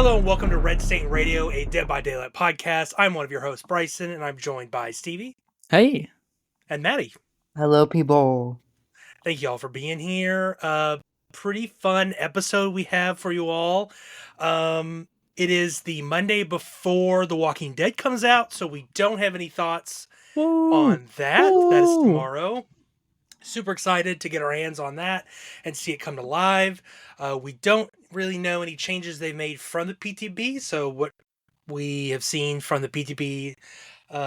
Hello and welcome to Red State Radio, a Dead by Daylight podcast. I'm one of your hosts, Bryson, and I'm joined by Stevie Hey. and Maddie. Hello, people. Thank you all for being here. Pretty fun episode we have for you all. It is the Monday before The Walking Dead comes out, so we don't have any thoughts on that. That is tomorrow. Super excited to get our hands on that and see it come to live. We don't really know any changes they've made from the PTB, so what we have seen from the PTB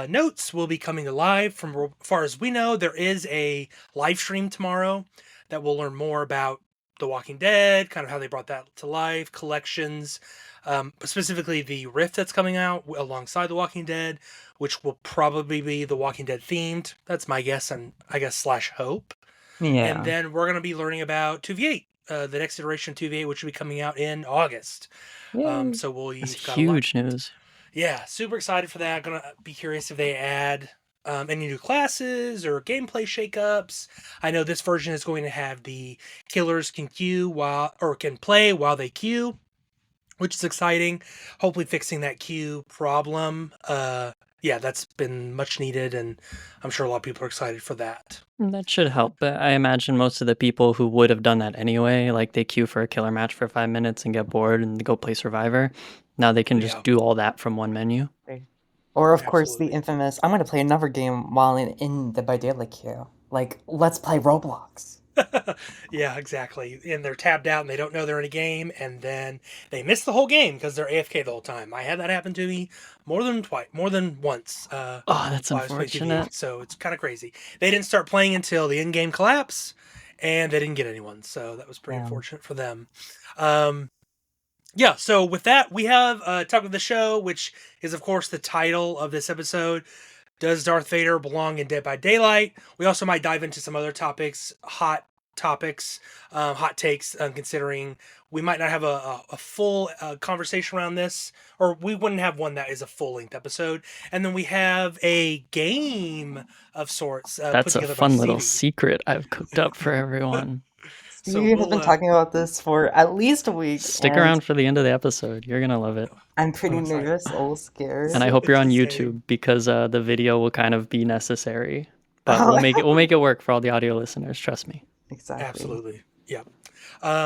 notes will be coming to live. From as far as we know, there is a live stream tomorrow that will learn more about The Walking Dead, kind of how they brought that to life, collections, specifically the Rift that's coming out alongside The Walking Dead, which will probably be The Walking Dead themed. That's my guess, and I guess / hope. Yeah. And then we're going to be learning about 2v8, the next iteration of 2v8, which will be coming out in August. So That's huge news. Yeah, super excited for that. Gonna be curious if they add any new classes or gameplay shakeups. I know this version is going to have the killers can play while they queue, which is exciting. Hopefully fixing that queue problem. Yeah, that's been much needed, and I'm sure a lot of people are excited for that. That should help, but I imagine most of the people who would have done that anyway, like they queue for a killer match for 5 minutes and get bored and go play Survivor, now they can just do all that from one menu. Or, of course, the infamous, I'm going to play another game while in the by daylight queue. Like, let's play Roblox. Yeah, exactly. And they're tabbed out and they don't know they're in a game, and then they miss the whole game because they're AFK the whole time. I had that happen to me more than once. Oh, that's unfortunate. So it's kind of crazy. They didn't start playing until the in-game collapse, and they didn't get anyone. So that was pretty unfortunate for them. Yeah, so with that, we have Talk of the Show, which is, of course, the title of this episode. Does Darth Vader belong in Dead by Daylight? We also might dive into some other topics, hot takes, considering we might not have a full conversation around this, or we wouldn't have one that is a full-length episode. And then we have a game of sorts. That's a fun little secret I've cooked up for everyone. Stevie has been talking about this for at least a week. Stick around for the end of the episode. You're going to love it. I'm pretty nervous, a little scared. And I hope you're on YouTube because the video will kind of be necessary. But we'll make it work for all the audio listeners, trust me. Exactly. Absolutely. Yeah.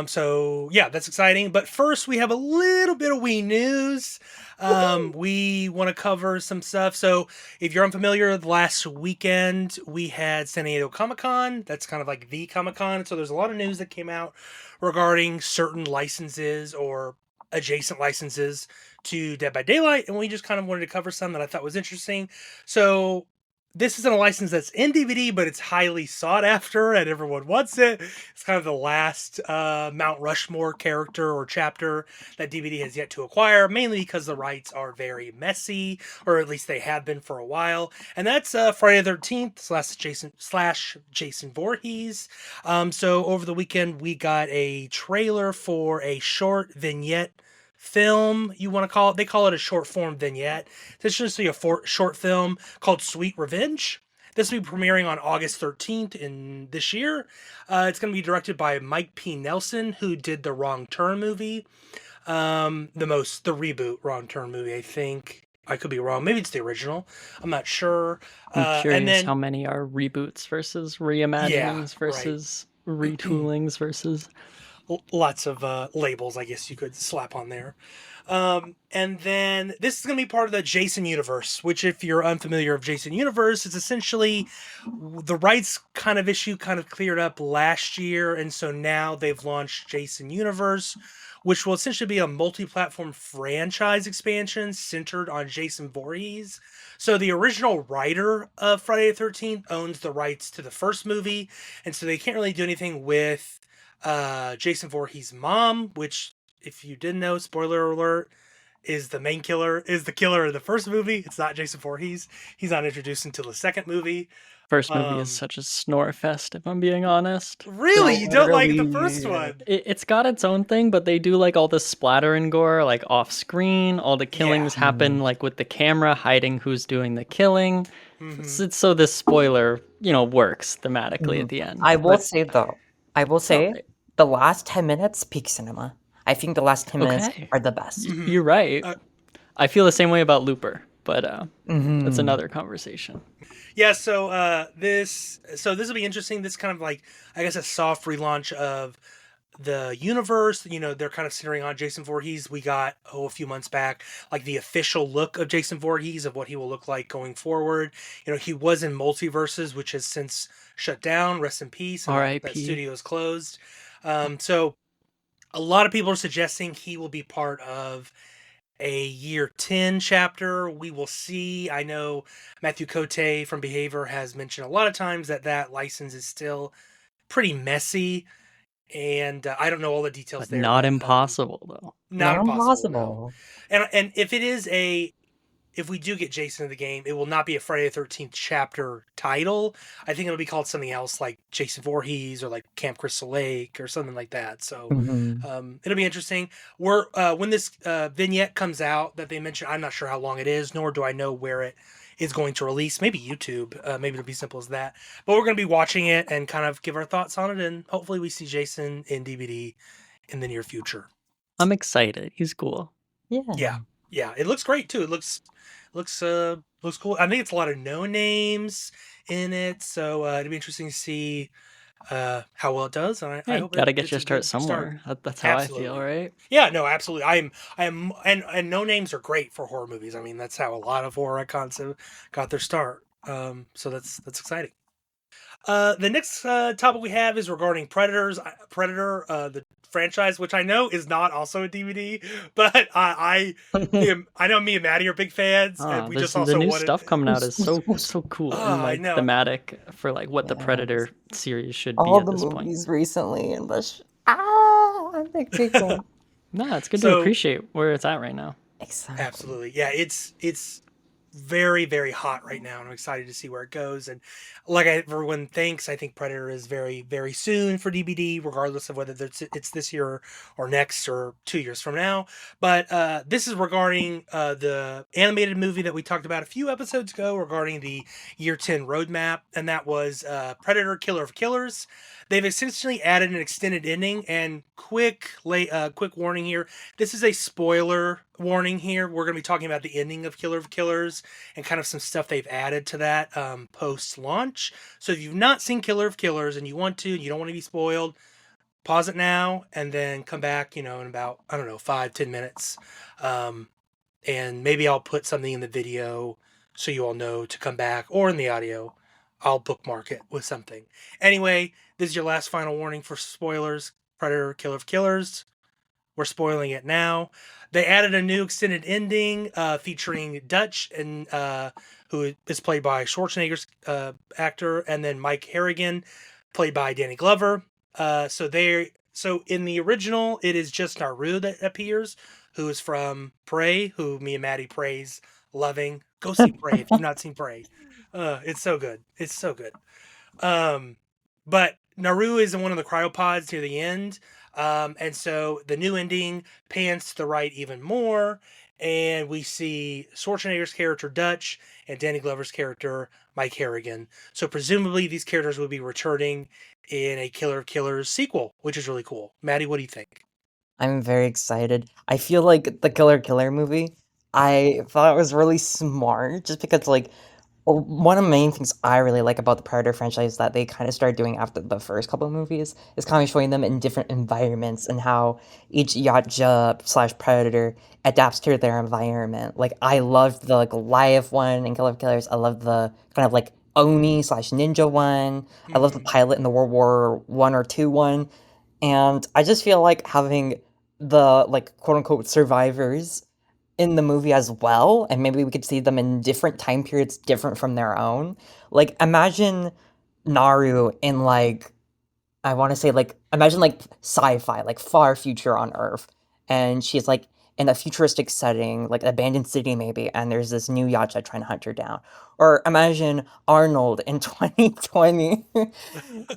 So yeah, that's exciting. But first we have a little bit of wee news. We want to cover some stuff. So if you're unfamiliar, last weekend we had San Diego Comic-Con. That's kind of like the Comic-Con. So there's a lot of news that came out regarding certain licenses or adjacent licenses to Dead by Daylight. And we just kind of wanted to cover some that I thought was interesting. So this isn't a license that's in DbD, but it's highly sought after and everyone wants it. It's kind of the last Mount Rushmore character or chapter that DbD has yet to acquire, mainly because the rights are very messy, or at least they have been for a while. And that's Friday the 13th / Jason Voorhees. So over the weekend, we got a trailer for a short vignette film, you want to call it. They call it a short form vignette. This is just a short film called Sweet Revenge. This will be premiering on August 13th in this year. It's going to be directed by Mike P. Nelson, who did the Wrong Turn movie. The reboot Wrong Turn movie, I think. I could be wrong. Maybe it's the original. I'm not sure. I'm curious how many are reboots versus reimaginings versus retoolings versus... Lots of labels, I guess you could slap on there. And then this is going to be part of the Jason universe, which if you're unfamiliar with Jason universe, it's essentially the rights kind of issue kind of cleared up last year. And so now they've launched Jason universe, which will essentially be a multi-platform franchise expansion centered on Jason Voorhees. So the original writer of Friday the 13th owns the rights to the first movie. And so they can't really do anything with Jason Voorhees' mom, which, if you didn't know, spoiler alert, is the killer in the first movie. It's not Jason Voorhees. He's not introduced until the second movie. First movie is such a snore fest, if I'm being honest. Really? You don't like the first one? It's got its own thing, but they do like all the splatter and gore like off screen. All the killings happen like with the camera hiding who's doing the killing. It's so this spoiler, works thematically at the end. I will say, the last 10 minutes, peak cinema. I think the last 10 minutes Okay. are the best. You're right. Uh, I feel the same way about Looper, but that's Hmm. another conversation. yeah, so this will be interesting. This kind of like, I guess, a soft relaunch of the universe. You know, they're kind of centering on Jason Voorhees. We got a few months back like the official look of Jason Voorhees of what he will look like going forward. You know, he was in Multiverses, which has since shut down. Rest in peace, and that R.I.P. studio is closed. So a lot of people are suggesting he will be part of a year 10 chapter. We will see. I know Matthew Cote from Behavior has mentioned a lot of times that that license is still pretty messy, and I don't know all the details But there, not but impossible though. not Not impossible, no. impossible. And if it is a if we do get Jason in the game, it will not be a Friday the 13th chapter title. I think it'll be called something else like Jason Voorhees or like Camp Crystal Lake or something like that. So Hmm. it'll be interesting. We're when this vignette comes out that they mentioned, I'm not sure how long it is, nor do I know where it is going to release. Maybe YouTube. Maybe it'll be simple as that. But we're going to be watching it and kind of give our thoughts on it, and hopefully we see Jason in DbD in the near future. I'm excited. He's cool. Yeah, Yeah. yeah, it looks great too. It looks cool. I think it's a lot of no names in it, so it'll be interesting to see how well it does. And I Hey, hope gotta it get gets your a start good start. somewhere. That's how I feel, Absolutely. right? Yeah, no, absolutely. I am, and no names are great for horror movies. I mean, that's how a lot of horror icons have got their start. So that's exciting. The next topic we have is regarding Predator, the franchise, which I know is not also a DVD, but I know me and Maddie are big fans, and we There's just the also new wanted. stuff coming out is so cool and I like know. thematic for like what the Yes. Predator series should be All at the this point. movies recently and big cool. Nah, it's good to So appreciate where it's at right now. Exactly. absolutely, yeah, it's very very hot right now, and I'm excited to see where it goes. And like everyone thinks, I think Predator is very very soon for DbD, regardless of whether it's this year or next or 2 years from now. But this is regarding the animated movie that we talked about a few episodes ago regarding the year 10 roadmap, and that was Predator Killer of Killers. They've essentially added an extended ending, and quick warning here. This is a spoiler warning here. We're going to be talking about the ending of Killer of Killers and kind of some stuff they've added to that post launch. So if you've not seen Killer of Killers and you want to, and you don't want to be spoiled, pause it now and then come back, in about, I don't know, 5-10 minutes. Um, and maybe I'll put something in the video so you all know to come back, or in the audio. I'll bookmark it with something. Anyway, this is your last final warning for spoilers. Predator Killer of Killers. We're spoiling it now. They added a new extended ending featuring Dutch, and who is played by Schwarzenegger's actor, and then Mike Harrigan, played by Danny Glover. So in the original, it is just Naru that appears, who is from Prey, who me and Maddie praise, loving. Go see Prey if you've not seen Prey. It's so good. It's so good. Um, but Naru is in one of the cryopods near the end. And so the new ending pans to the right even more, and we see Schwarzenegger's character Dutch and Danny Glover's character Mike Harrigan. So presumably these characters will be returning in a Killer of Killers sequel, which is really cool. Maddie, what do you think? I'm very excited. I feel like the Killer movie, I thought it was really smart just because one of the main things I really like about the Predator franchise that they kind of started doing after the first couple of movies is kind of showing them in different environments and how each Yachtja slash Predator adapts to their environment. Like I loved the Goliath one in Killer of Killers. I love the kind of like Oni slash Ninja one. I love the Mm-hmm. pilot in the World War One or Two one. And I just feel like having the quote unquote survivors in the movie as well, and maybe we could see them in different time periods different from their own. Like imagine Naru in I want to say imagine sci-fi, like far future on Earth, and she's like in a futuristic setting, like an abandoned city maybe, and there's this new yacht trying to hunt her down. Or imagine Arnold in 2020,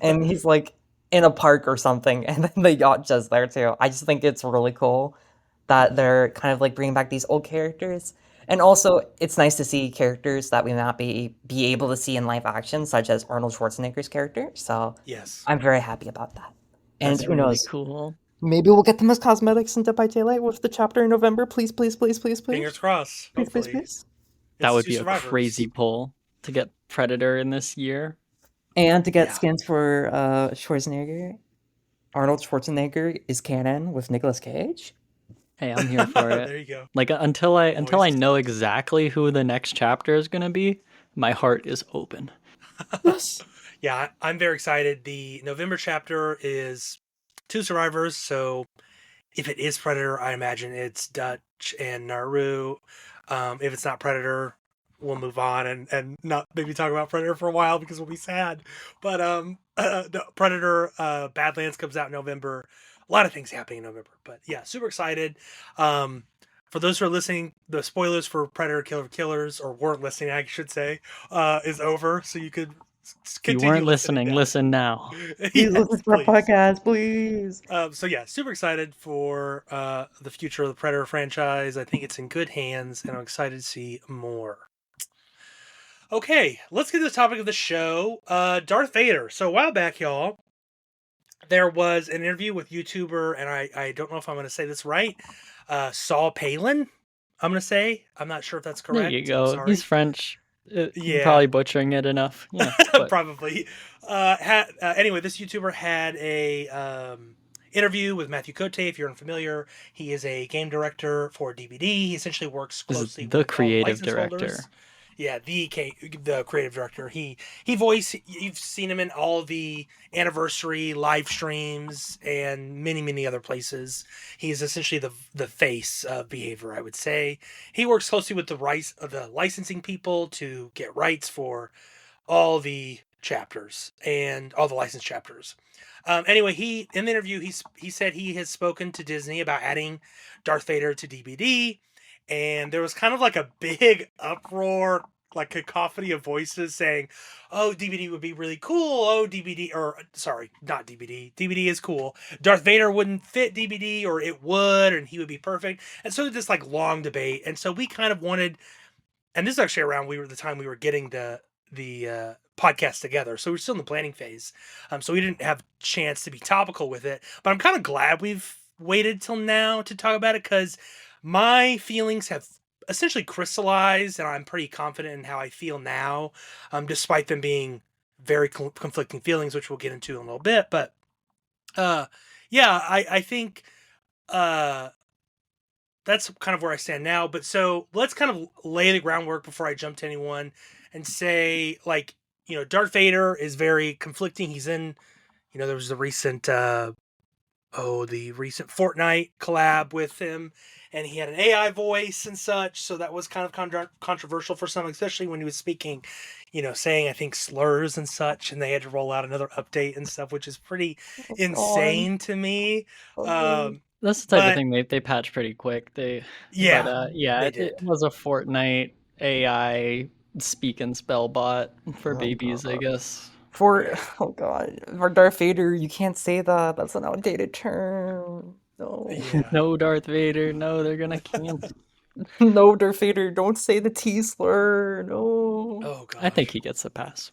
and he's like in a park or something, and then the yacht just there too. I just think it's really cool that they're kind of like bringing back these old characters. And also, it's nice to see characters that we may not be able to see in live action, such as Arnold Schwarzenegger's character. So Yes. I'm very happy about that. And That's who really knows? cool. Maybe we'll get them as cosmetics in Dead by Daylight with the chapter in November. Please, please, please, please, please. Fingers crossed. Please, please, Hopefully, please. That It's would two be a survivors. crazy pull to get Predator in this year. And to get Yeah. skins for Schwarzenegger. Arnold Schwarzenegger is canon with Nicolas Cage. Hey, I'm here for it. There you go. Like until I Voiced. know exactly who the next chapter is gonna be, my heart is open. Yes. Yeah, I'm very excited. The November chapter is two survivors, so if it is Predator, I imagine it's Dutch and Naru. If it's not Predator, we'll move on and not maybe talk about Predator for a while because we'll be sad. But no, Predator Badlands comes out in November. A lot of things happening in November. But yeah, super excited. For those who are listening, the spoilers for Predator Killer Killers, or weren't listening, I should say, is over. So you could If you continue weren't listening, now. listen now. Please Yes, listen to our please. podcast, please. So yeah, super excited for the future of the Predator franchise. I think it's in good hands, and I'm excited to see more. Okay, let's get to the topic of the show. Darth Vader. So a while back, y'all, there was an interview with YouTuber, and I don't know if I'm going to say this right, Saul Palin. I'm going to say. I'm not sure if that's correct. There you I'm go. sorry. He's French. You're Yeah. probably butchering it enough. Yeah, but Probably. Anyway, this YouTuber had a interview with Matthew Cote. If you're unfamiliar, he is a game director for DbD. He essentially works this is closely the with all creative license director. holders. Yeah, the creative director. You've seen him in all the anniversary live streams and many other places. He's essentially the face of Behavior, I would say. He works closely with the licensing people to get rights for all the chapters and all the licensed chapters. Anyway, he in the interview he said he has spoken to Disney about adding Darth Vader to DbD, and there was kind of like a big uproar, like cacophony of voices saying, "Oh, DbD would be really cool. Oh, DbD, or sorry, not DbD. DbD is cool. Darth Vader wouldn't fit DbD, or it would, and he would be perfect." And so this like long debate, and so we kind of wanted, and this is actually around the time we were getting the podcast together, so we're still in the planning phase, so we didn't have a chance to be topical with it, but I'm kind of glad we've waited till now to talk about it, because my feelings have essentially crystallized, and I'm pretty confident in how I feel now, despite them being very conflicting feelings, which we'll get into in a little bit. But yeah, I think that's kind of where I stand now. But so let's kind of lay the groundwork before I jump to anyone and say, like, Darth Vader is very conflicting. He's in, there was the recent, the recent Fortnite collab with him, and he had an AI voice and such. So that was kind of controversial for some, especially when he was speaking, saying, I think, slurs and such, and they had to roll out another update and stuff, which is pretty insane to me. That's the type of thing they patch pretty quick. They did. It was a Fortnite AI speak and spell bot for babies, I guess. For Darth Vader, you can't say that. That's an outdated term. No. Yeah. No Darth Vader. No, they're gonna cancel. No, Darth Vader, don't say the T slur. No. Oh god. I think he gets a pass.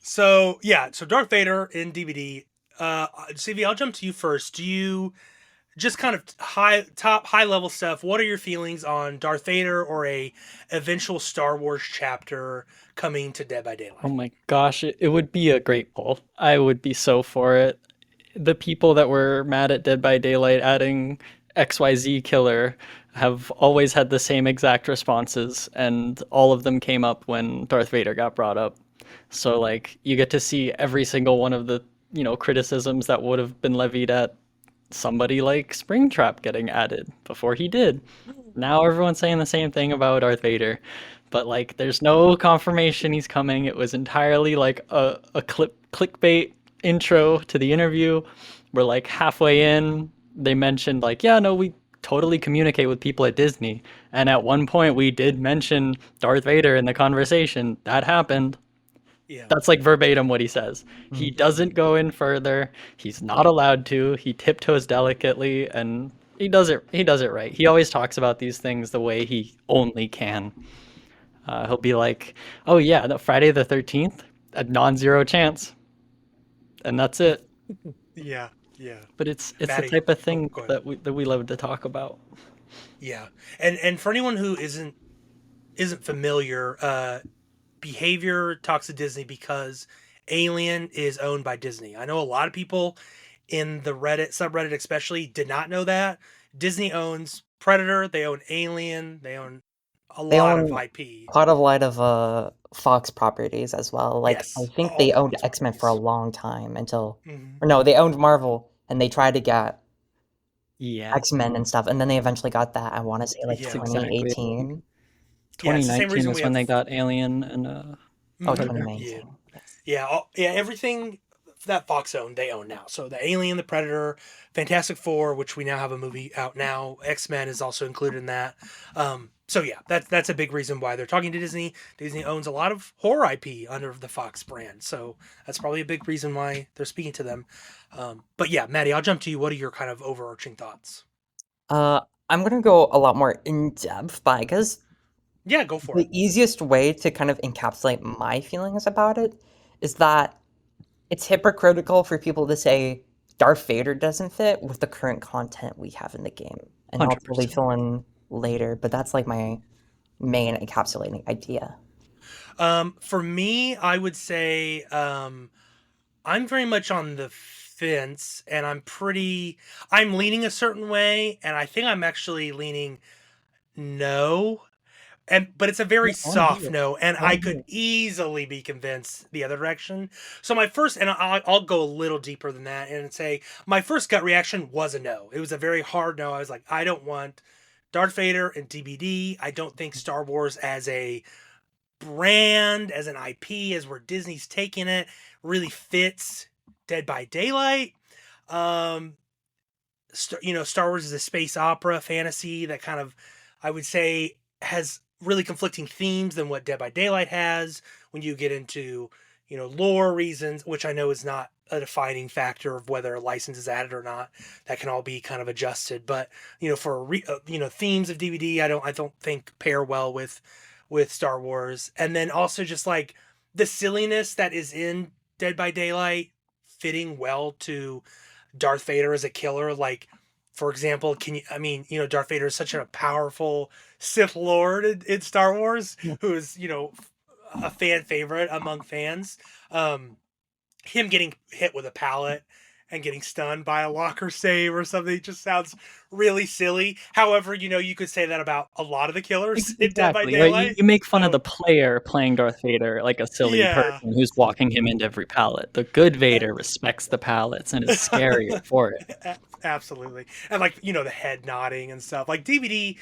So Darth Vader in DbD. Stevie, I'll jump to you first. Do you just kind of high level stuff? What are your feelings on Darth Vader or a eventual Star Wars chapter coming to Dead by Daylight? Oh my gosh, it would be a great poll. I would be so for it. The people that were mad at Dead by Daylight adding XYZ killer have always had the same exact responses, and all of them came up when Darth Vader got brought up. So like you get to see every single one of the, criticisms that would have been levied at somebody like Springtrap getting added before he did. Now everyone's saying the same thing about Darth Vader, but like there's no confirmation he's coming. It was entirely like a clickbait intro to the interview. We're like halfway in, they mentioned like, yeah, no, we totally communicate with people at Disney, and at one point we did mention Darth Vader in the conversation. That happened. Yeah. That's like verbatim what he says. He doesn't go in further. He's not allowed to. He tiptoes delicately, and he does it right. He always talks about these things the way he only can. He'll be like, oh yeah, Friday the 13th, a non-zero chance. and that's it. Yeah, yeah. But it's the Maddie. type of Oh, thing go ahead. that we love to talk about. Yeah, and for anyone who isn't familiar, Behavior talks to Disney because Alien is owned by Disney. I know a lot of people in the Reddit subreddit especially did not know that. Disney owns Predator, they own Alien, they own a They lot of own IP. quite a lot of Fox properties as well. Like I Yes, think all they the owned Fox X-Men for a properties. long time until, Hmm. or no, they owned Marvel and they tried to get Yeah, X-Men and stuff, and then they eventually got that. I want to say like that's Yeah, exactly. 2018. yeah, it's the same 2019 reason we is when have. they got Alien and Oh, Hmm. Predator. Yeah, 2019. Yes. yeah, yeah. Everything that Fox owned, they own now. So the Alien, the Predator, Fantastic Four, which we now have a movie out now. X Men is also included in that. So yeah, that's a big reason why they're talking to Disney. Disney owns a lot of horror IP under the Fox brand, so that's probably a big reason why they're speaking to them. But yeah, Maddie, I'll jump to you. What are your kind of overarching thoughts? Uh, I'm gonna go a lot more in depth, but I guess Yeah, go for the it. easiest way to kind of encapsulate my feelings about it is that it's hypocritical for people to say Darth Vader doesn't fit with the current content we have in the game. And I'll totally 100%. fill in later, but that's like my main encapsulating idea. For me, I would say I'm very much on the fence, and I'm leaning a certain way, and I think I'm actually leaning no. But it's a very Yeah, I want to soft hear it. no, and I I want to hear could it. easily be convinced the other direction. So my first, and I'll go a little deeper than that and say my first gut reaction was a no. It was a very hard no. I was like, I don't want Darth Vader and DbD. I don't think Star Wars as a brand, as an IP, as where Disney's taking it, really fits Dead by Daylight. Um, Star Wars is a space opera fantasy that kind of, I would say, has really conflicting themes than what Dead by Daylight has when you get into, lore reasons, which I know is not a defining factor of whether a license is added or not. That can all be kind of adjusted, but themes of DVD, I don't think pair well with Star Wars, and then also just like the silliness that is in Dead by Daylight fitting well to Darth Vader as a killer. Like, for example, Darth Vader is such a powerful Sith Lord in Star Wars, Yeah. who is, a fan favorite among fans. Him getting hit with a pallet and getting stunned by a locker save or something just sounds really silly. However, you could say that about a lot of the killers in Dead by Exactly, right? You, Daylight. you make fun of So, the player playing Darth Vader like a silly yeah. person who's walking him into every pallet. The good Vader respects the pallets and is scarier for it. Absolutely. And like, the head nodding and stuff. Like DbD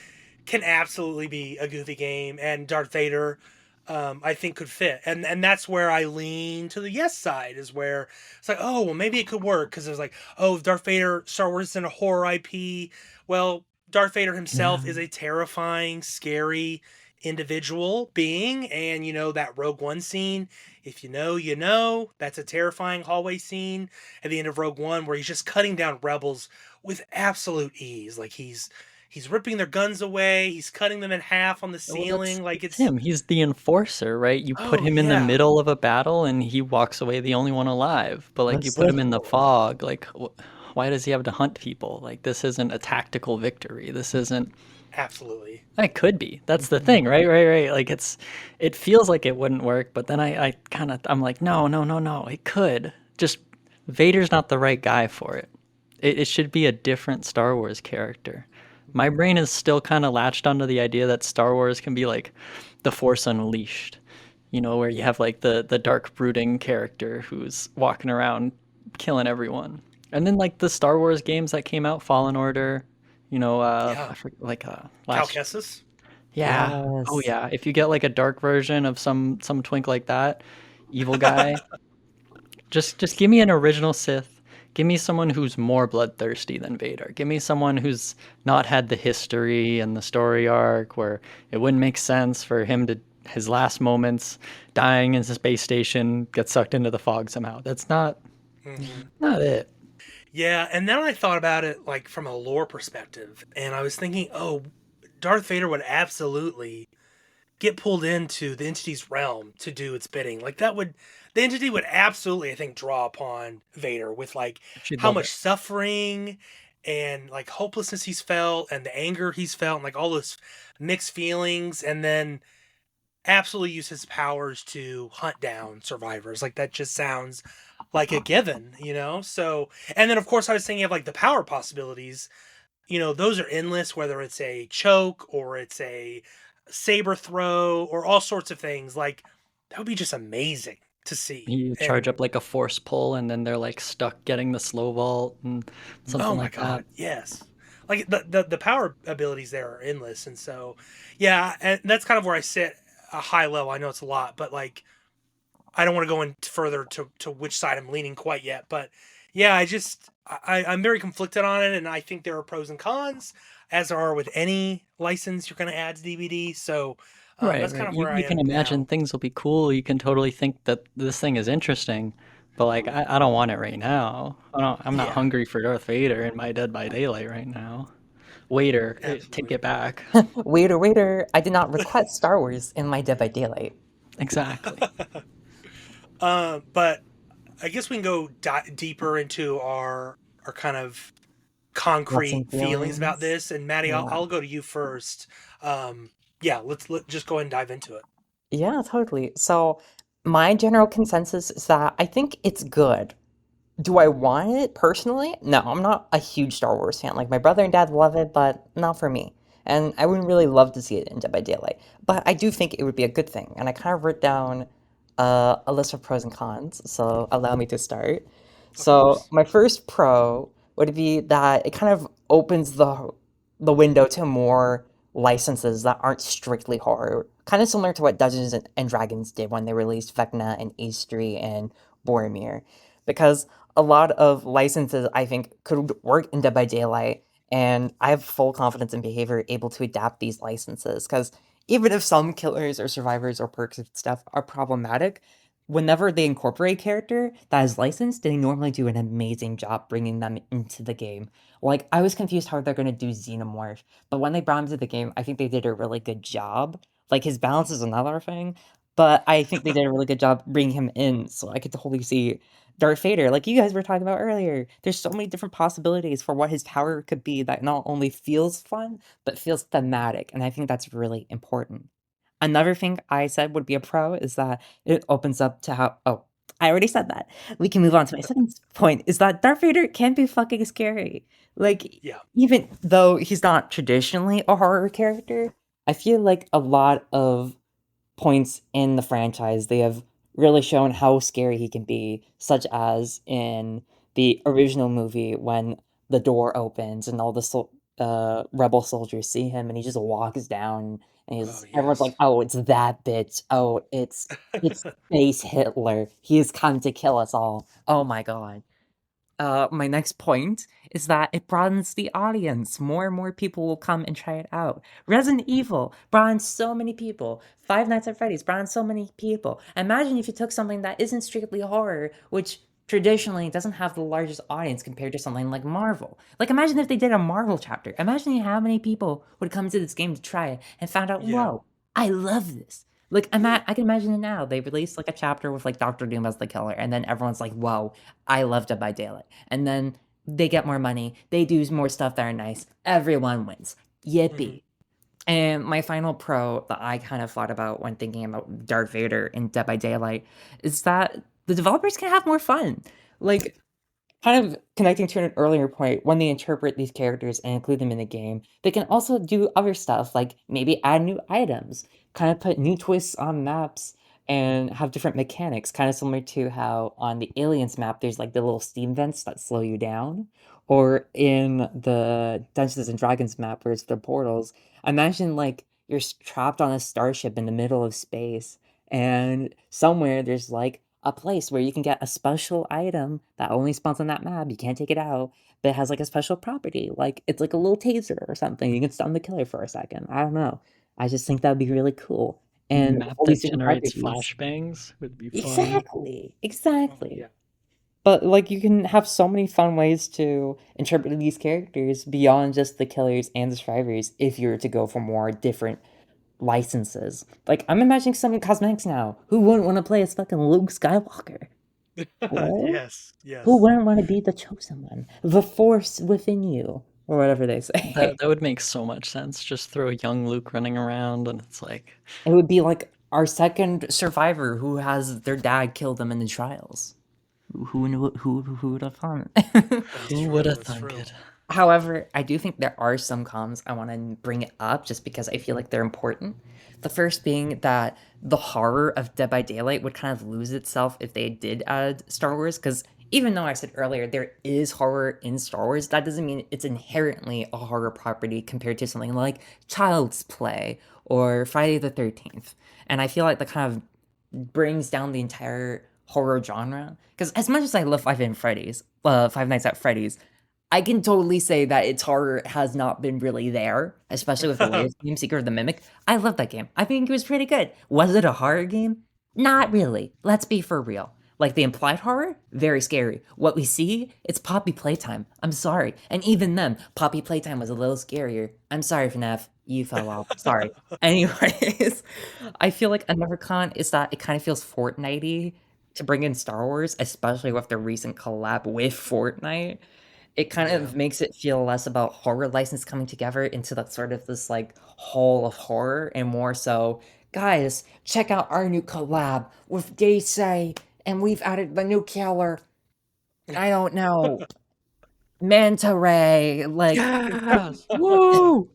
can absolutely be a goofy game, and Darth Vader I think could fit. And that's where I lean to the yes side, is where it's like, oh, well, maybe it could work, because it was like, oh, Darth Vader, Star Wars is in a horror IP. Well, Darth Vader himself Yeah. is a terrifying, scary individual being, and that Rogue One scene, if you know, you know, that's a terrifying hallway scene at the end of Rogue One where he's just cutting down rebels with absolute ease. Like he's ripping their guns away, he's cutting them in half on the Well, that's ceiling. Like it's it's him. He's the enforcer, right? You put oh him in the yeah, middle of a battle and he walks away the only one alive. But like The you put him Sith in the Lord. fog, like why does he have to hunt people? Like this isn't a tactical victory. This isn't. absolutely. It could be. That's the Mhm. thing, right? Right, right. Like it feels like it wouldn't work, but then I kind of I'm like, no, no, no, no. It could. Just Vader's not the right guy for it. It should be a different Star Wars character. My brain is still kind of latched onto the idea that Star Wars can be like the Force Unleashed, where you have like the dark brooding character who's walking around killing everyone. And then like the Star Wars games that came out, Fallen Order, Yeah. I forget, like Cal last. Kestis. Yeah. Oh Yes. yeah. If you get like a dark version of some twink like that, evil guy, just give me an original Sith. Give me someone who's more bloodthirsty than Vader. Give me someone who's not had the history and the story arc where it wouldn't make sense for him to his last moments dying in the space station get sucked into the fog somehow. That's Hmm. not it. Yeah, and then I thought about it like from a lore perspective, and I was thinking, oh, Darth Vader would absolutely get pulled into the entity's realm to do its bidding. Like the entity would absolutely, I think, draw upon Vader with like She'd how love much it. suffering and like hopelessness he's felt and the anger he's felt and like all those mixed feelings, and then absolutely use his powers to hunt down survivors. Like that just sounds like a given, you know? So, and then of course I was thinking of like the power possibilities, you know, those are endless, whether it's a choke or it's a saber throw or all sorts of things. Like that would be just amazing to see. You charge And up like a force pull, and then they're like stuck getting the slow vault and oh something my like that. god, yes. Like the power abilities there are endless, and so yeah, and that's kind of where I sit a high level. I know it's a lot, but like I don't want to go in further to which side I'm leaning quite yet, but yeah, I'm very conflicted on it, and I think there are pros and cons, as there are with any license you're going to add to DVD. So Right, that's kind right. of You where I you can am now. imagine things will be cool. You can totally think that this thing is interesting, but like I don't want it right now. I'm not Yeah, hungry for Darth Vader in my Dead by Daylight right now. Waiter, take absolutely. it back. Waiter, waiter, I did not request Star Wars in my Dead by Daylight. Exactly. But I guess we can go deeper into our kind of Thoughts concrete and feelings about feelings. this. And Maddie, Yeah. I'll go to you first. Yeah, let just go ahead and dive into it. Yeah, totally. So, my general consensus is that I think it's good. Do I want it personally? No, I'm not a huge Star Wars fan. Like, my brother and dad love it, but not for me. And I wouldn't really love to see it in Dead by Daylight. But I do think it would be a good thing. And I kind of wrote down a list of pros and cons. So, allow me to start. Of So, course. my first pro would be that it kind of opens the window to more licenses that aren't strictly horror. Kind of similar to what Dungeons and Dragons did when they released Vecna and Aestri and Boromir. Because a lot of licenses I think could work in Dead by Daylight, and I have full confidence in behavior able to adapt these licenses. Because even if some killers or survivors or perks and stuff are problematic, whenever they incorporate character that is licensed, they normally do an amazing job bringing them into the game. Like, I was confused how they're gonna do Xenomorph, but when they brought him to the game, I think they did a really good job. Like, his balance is another thing, but I think they did a really good job bringing him in, so I could totally see Darth Vader, like you guys were talking about earlier. There's so many different possibilities for what his power could be that not only feels fun, but feels thematic, and I think that's really important. Another thing I said would be a pro is that it opens up to how oh, I already said that. We can move on to my second point is that Darth Vader can be fucking scary. Like, Yeah. even though he's not traditionally a horror character, I feel like a lot of points in the franchise, they have really shown how scary he can be, such as in the original movie when the door opens and all the rebel soldiers see him and he just walks down and Oh everyone's yes. like, "Oh, it's that bitch. Oh, it's space Hitler. He has come to kill us all." Oh my god. My next point is that it broadens the audience. More and more people will come and try it out. Resident Evil brought in so many people. Five Nights at Freddy's brought in so many people. Imagine if you took something that isn't strictly horror, which traditionally doesn't have the largest audience compared to something like Marvel. Like, imagine if they did a Marvel chapter. Imagine how many people would come to this game to try it and found out, Yeah. whoa, I love this. Like, I can imagine it now. They release like a chapter with like Doctor Doom as the killer, and then everyone's like, whoa, I love Dead by Daylight. And then they get more money. They do more stuff that are nice. Everyone wins. Hmm. Yippee. And my final pro that I kind of thought about when thinking about Darth Vader in Dead by Daylight is that the developers can have more fun. Like, kind of connecting to an earlier point, when they interpret these characters and include them in the game, they can also do other stuff, like maybe add new items, kind of put new twists on maps, and have different mechanics, kind of similar to how on the Aliens map, there's like the little steam vents that slow you down, or in the Dungeons and Dragons map, where it's the portals. Imagine like you're trapped on a starship in the middle of space, and somewhere there's like a place where you can get a special item that only spawns on that map. You can't take it out, but it has like a special property. Like it's like a little taser or something. You can stun the killer for a second. I don't know. I just think that would be really cool. And with Map all these that different generates properties. flashbangs would be fun. Exactly. Oh, Exactly. yeah. But like you can have so many fun ways to interpret these characters beyond just the killers and the survivors if you were to go for more different licenses. Like, I'm imagining some cosmetics now. Who wouldn't want to play as fucking Luke Skywalker? Or Yes, who yes. wouldn't want to be the chosen one? The force within you, or whatever they say. That would make so much sense. Just throw a young Luke running around, and it's like, It would be like our second survivor who has their dad kill them in the trials. Who would have thought? That's who would true. have That's thunk true. it? However, I do think there are some cons I want to bring up just because I feel like they're important. The first being that the horror of Dead by Daylight would kind of lose itself if they did add Star Wars, because even though I said earlier there is horror in Star Wars, that doesn't mean it's inherently a horror property compared to something like Child's Play or Friday the 13th. And I feel like that kind of brings down the entire horror genre. Because as much as I love Five Nights at Freddy's, I can totally say that its horror has not been really there, especially with the latest game, Secret of the Mimic. I love that game. I think it was pretty good. Was it a horror game? Not really. Let's be for real. Like the implied horror, very scary. What we see, it's Poppy Playtime. I'm sorry. And even then, Poppy Playtime was a little scarier. I'm sorry, FNAF. You fell off. Sorry. Anyways, I feel like another con is that it kind of feels Fortnite-y to bring in Star Wars, especially with the recent collab with Fortnite. It kind Yeah. of makes it feel less about horror license coming together into that sort of this like hall of horror and more so, guys, check out our new collab with Daisy and we've added the new killer. I don't know, Manta Ray. Like Yes! Woo!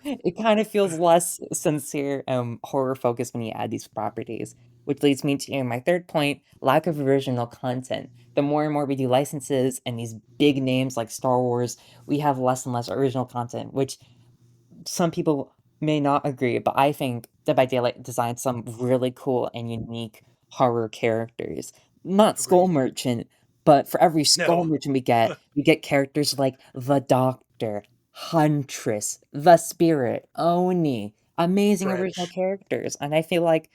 it kind of feels less sincere and horror focused when you add these properties, which leads me to my third point, lack of original content. The more and more we do licenses and these big names like Star Wars, we have less and less original content, which some people may not agree, but I think Dead by Daylight designed some really cool and unique horror characters. Not Skull Agreed. Merchant, but for every Skull No. Merchant we get characters like the Doctor, Huntress, the Spirit, Oni. Amazing original Dredge. characters. And I feel like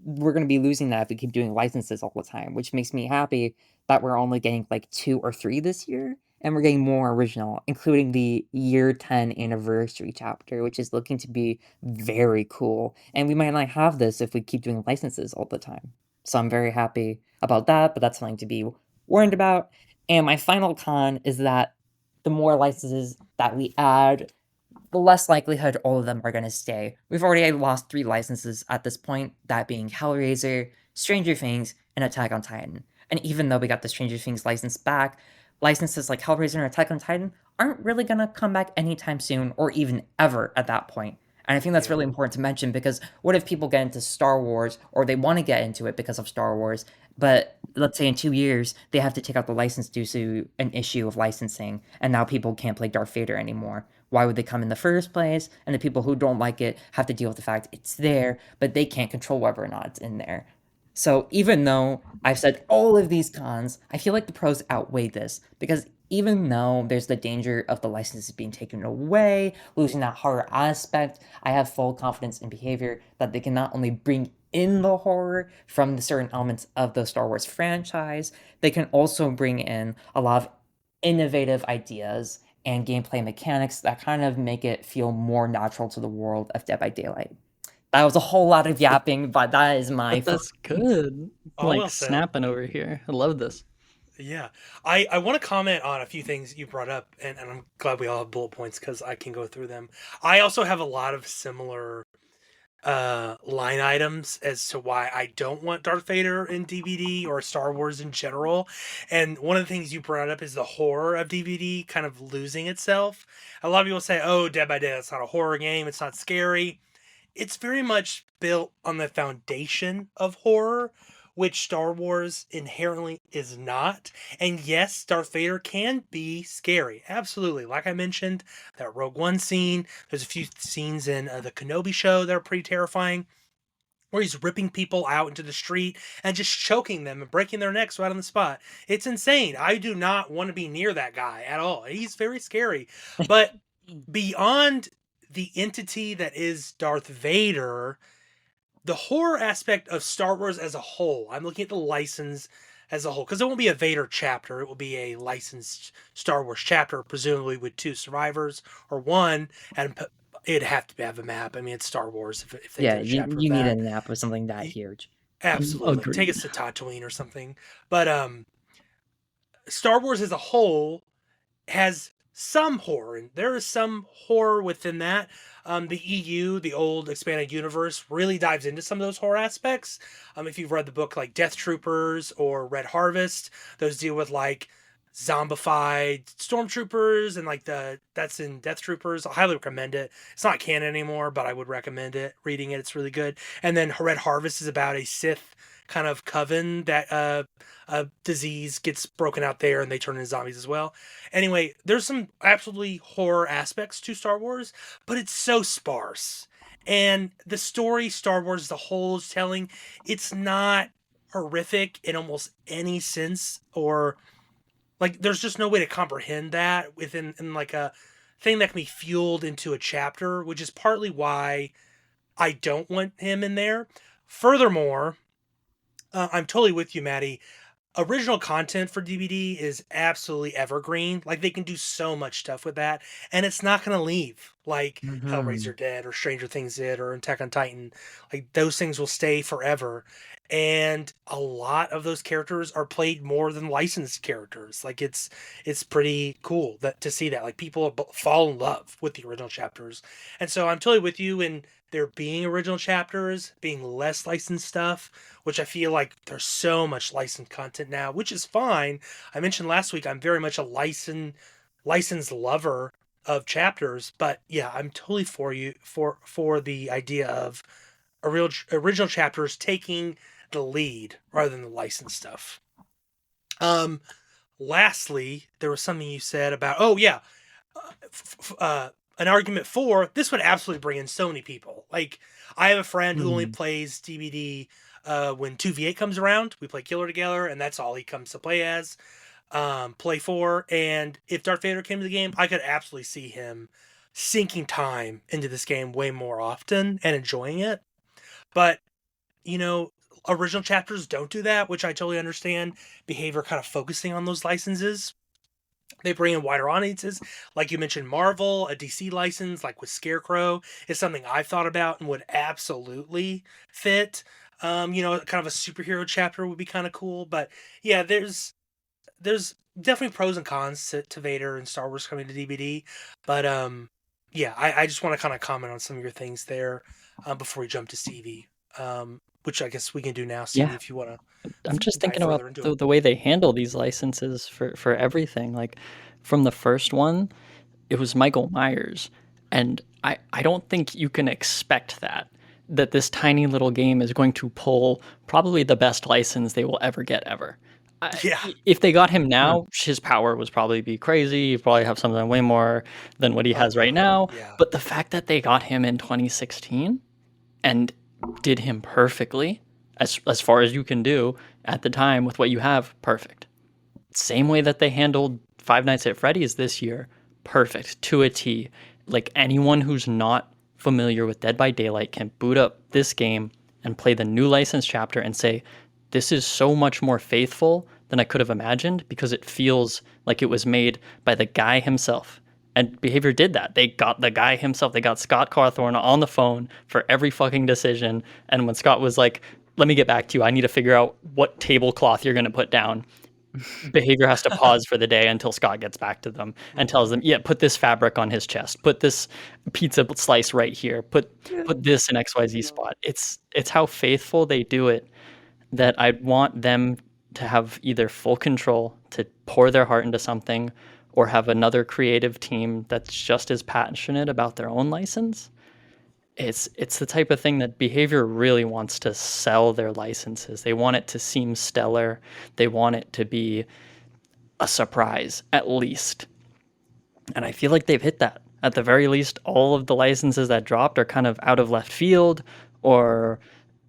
we're going to be losing that if we keep doing licenses all the time, which makes me happy that we're only getting like 2 or 3 this year and we're getting more original, including the year 10 anniversary chapter, which is looking to be very cool. And we might not have this if we keep doing licenses all the time. So I'm very happy about that, but that's something to be warned about. And my final con is that the more licenses that we add, the less likelihood all of them are going to stay. We've already lost 3 licenses at this point, that being Hellraiser, Stranger Things, and Attack on Titan. And even though we got the Stranger Things license back, licenses like Hellraiser and Attack on Titan aren't really going to come back anytime soon or even ever at that point. And I think that's Yeah. really important to mention because what if people get into Star Wars or they want to get into it because of Star Wars, but let's say in 2 years they have to take out the license due to an issue of licensing, and now people can't play Darth Vader anymore. Why would they come in the first place? And the people who don't like it have to deal with the fact it's there, but they can't control whether or not it's in there. So even though I've said all of these cons, I feel like the pros outweigh this because even though there's the danger of the licenses being taken away, losing that horror aspect, I have full confidence in behavior that they can not only bring in the horror from the certain elements of the Star Wars franchise, they can also bring in a lot of innovative ideas and gameplay mechanics that kind of make it feel more natural to the world of Dead by Daylight. That was a whole lot of yapping, but that is my But that's good. All Like well said. snapping over here. I love this. Yeah. I want to comment on a few things you brought up, and I'm glad we all have bullet points because I can go through them. I also have a lot of similar line items as to why I don't want Darth Vader in DbD or Star Wars in general. And one of the things you brought up is the horror of DbD kind of losing itself. A lot of people say, oh, Dead by Day, it's not a horror game, it's not scary. It's very much built on the foundation of horror, which Star Wars inherently is not. And yes, Darth Vader can be scary. Absolutely. Like I mentioned, that Rogue One scene, there's a few scenes in the Kenobi show that are pretty terrifying, where he's ripping people out into the street and just choking them and breaking their necks right on the spot. It's insane. I do not want to be near that guy at all. He's very scary. But beyond the entity that is Darth Vader, the horror aspect of Star Wars as a whole, I'm looking at the license as a whole, because it won't be a Vader chapter, it will be a licensed Star Wars chapter, presumably with 2 survivors or 1, and it'd have to have a map. I mean, it's Star Wars if they Yeah, did a you, chapter of you need a that. nap with something that Y- huge. Absolutely. Take Agreed. us to Tatooine or something. But Star Wars as a whole has some horror, and there is some horror within that. The EU, the old expanded universe, really dives into some of those horror aspects. If you've read the book like Death Troopers or Red Harvest, those deal with like zombified stormtroopers and like that's in Death Troopers. I highly recommend it. It's not canon anymore, but I would recommend it. Reading it, it's really good. And then Red Harvest is about a Sith kind of coven that a disease gets broken out there and they turn into zombies as well. Anyway, there's some absolutely horror aspects to Star Wars, but it's so sparse. And the story Star Wars as a whole is telling, it's not horrific in almost any sense, or like there's just no way to comprehend that within in like a thing that can be fueled into a chapter, which is partly why I don't want him in there. Furthermore, I'm totally with you, Maddie. Original content for DbD is absolutely evergreen. Like they can do so much stuff with that, and it's not going to leave. Like Hmm. Hellraiser did, or Stranger Things did, or Attack on Titan. Like those things will stay forever. And a lot of those characters are played more than licensed characters. Like it's pretty cool that to see that. Like people fall in love with the original chapters, and so I'm totally with you in there being original chapters, being less licensed stuff, which I feel like there's so much licensed content now, which is fine. I mentioned last week I'm very much a licensed lover of chapters, but yeah, I'm totally for you for the idea of original chapters taking the lead rather than the licensed stuff. Um, lastly, there was something you said about an argument for this would absolutely bring in so many people. Like I have a friend who only Hmm. plays DbD when 2v8 comes around. We play Killer together, and that's all he comes to play as. Play for, and if Darth Vader came to the game, I could absolutely see him sinking time into this game way more often and enjoying it. But you know, original chapters don't do that, which I totally understand. Behavior kind of focusing on those licenses. They bring in wider audiences. Like you mentioned, Marvel, a DC license, like with Scarecrow, is something I've thought about and would absolutely fit. Kind of a superhero chapter would be kind of cool. But yeah, there's definitely pros and cons to Vader and Star Wars coming to DbD. But yeah, I just want to kind of comment on some of your things there before we jump to Stevie. Which I guess we can do now, Stevie, Yeah, if you want to I'm just dive thinking about further into it. the way they handle these licenses for everything. Like from the first one, it was Michael Myers, and I don't think you can expect that this tiny little game is going to pull probably the best license they will ever get ever. Yeah. If they got him now, his power would probably be crazy. He'd probably have something way more than what he has right now. Yeah. But the fact that they got him in 2016 and did him perfectly, as far as you can do at the time with what you have, perfect. Same way that they handled Five Nights at Freddy's this year, perfect to a T. Like anyone who's not familiar with Dead by Daylight can boot up this game and play the new license chapter and say, this is so much more faithful than I could have imagined because it feels like it was made by the guy himself. And Behavior did that. They got the guy himself. They got Scott Cawthorn on the phone for every fucking decision. And when Scott was like, let me get back to you, I need to figure out what tablecloth you're going to put down. Behavior has to pause for the day until Scott gets back to them and tells them, yeah, put this fabric on his chest, put this pizza slice right here, put this in XYZ spot. It's how faithful they do it that I'd want them to have either full control to pour their heart into something or have another creative team that's just as passionate about their own license. It's the type of thing that Behavior really wants to sell their licenses. They want it to seem stellar. They want it to be a surprise, at least. And I feel like they've hit that. At the very least, all of the licenses that dropped are kind of out of left field, or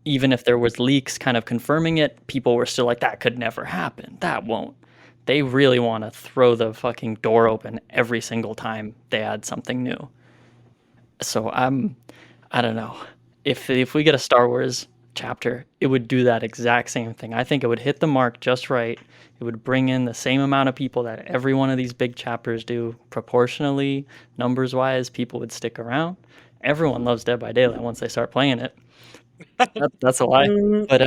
even if there was leaks kind of confirming it, people were still like, that could never happen. That won't. They really want to throw the fucking door open every single time they add something new. So I don't know. If we get a Star Wars chapter, it would do that exact same thing. I think it would hit the mark just right. It would bring in the same amount of people that every one of these big chapters do proportionally, numbers wise. People would stick around. Everyone loves Dead by Daylight once they start playing it. That's a lie. But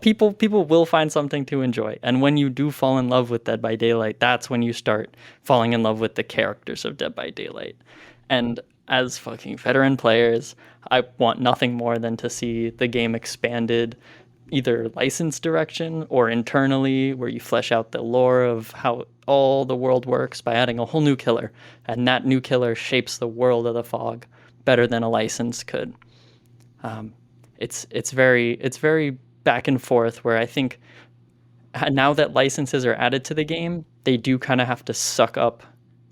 people will find something to enjoy. And when you do fall in love with Dead by Daylight, that's when you start falling in love with the characters of Dead by Daylight. And as fucking veteran players, I want nothing more than to see the game expanded, either license direction or internally, where you flesh out the lore of how all the world works by adding a whole new killer. And that new killer shapes the world of the fog better than a license could. It's very back and forth, where I think now that licenses are added to the game, they do kind of have to suck up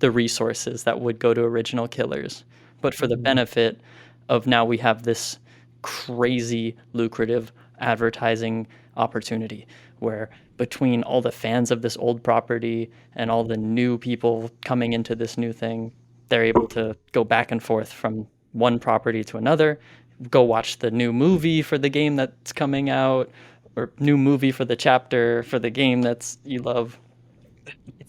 the resources that would go to original killers. But for the benefit of now we have this crazy lucrative advertising opportunity, where between all the fans of this old property and all the new people coming into this new thing, they're able to go back and forth from one property to another, go watch the new movie for the game that's coming out, or new movie for the chapter for the game that's you love.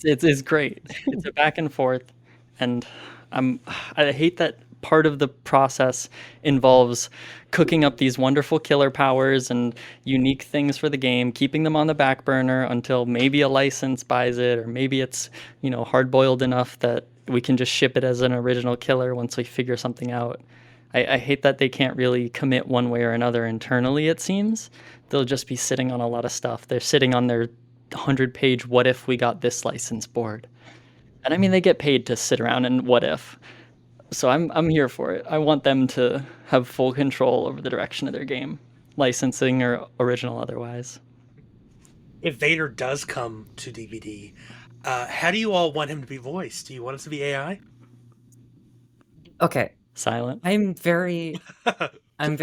It's great. It's a back and forth, and I hate that part of the process involves cooking up these wonderful killer powers and unique things for the game, keeping them on the back burner until maybe a license buys it, or maybe it's, hard boiled enough that we can just ship it as an original killer once we figure something out. I hate that they can't really commit one way or another internally, it seems. They'll just be sitting on a lot of stuff. They're sitting on their 100-page what if we got this license board. And I mean, they get paid to sit around and what if. So I'm here for it. I want them to have full control over the direction of their game, licensing or original otherwise. If Vader does come to DbD, how do you all want him to be voiced? Do you want it to be AI? Okay, Silent. I'm very on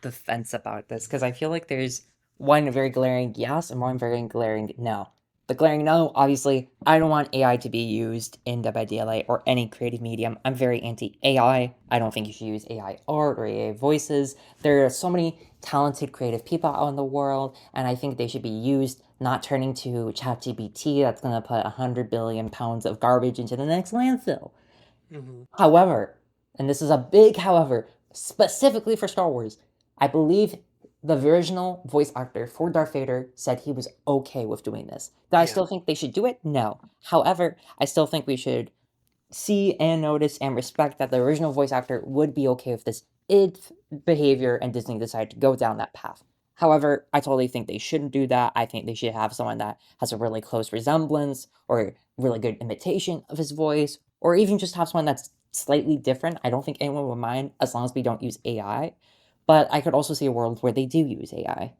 the fence about this because I feel like there's one very glaring yes and one very glaring no. The glaring no, obviously, I don't want AI to be used in Dead by Daylight or any creative medium. I'm very anti-AI. I don't think you should use AI art or AI voices. There are so many talented creative people out in the world, and I think they should be used, not turning to ChatGPT that's going to put 100 billion pounds of garbage into the next landfill. However, and this is a big however, specifically for Star Wars, I believe the original voice actor for Darth Vader said he was okay with doing this. Do I still think they should do it? No. However, I still think we should see and notice and respect that the original voice actor would be okay with this if behavior and Disney decided to go down that path. However, I totally think they shouldn't do that. I think they should have someone that has a really close resemblance or really good imitation of his voice, or even just have someone that's slightly different. I don't think anyone would mind as long as we don't use AI. But I could also see a world where they do use AI.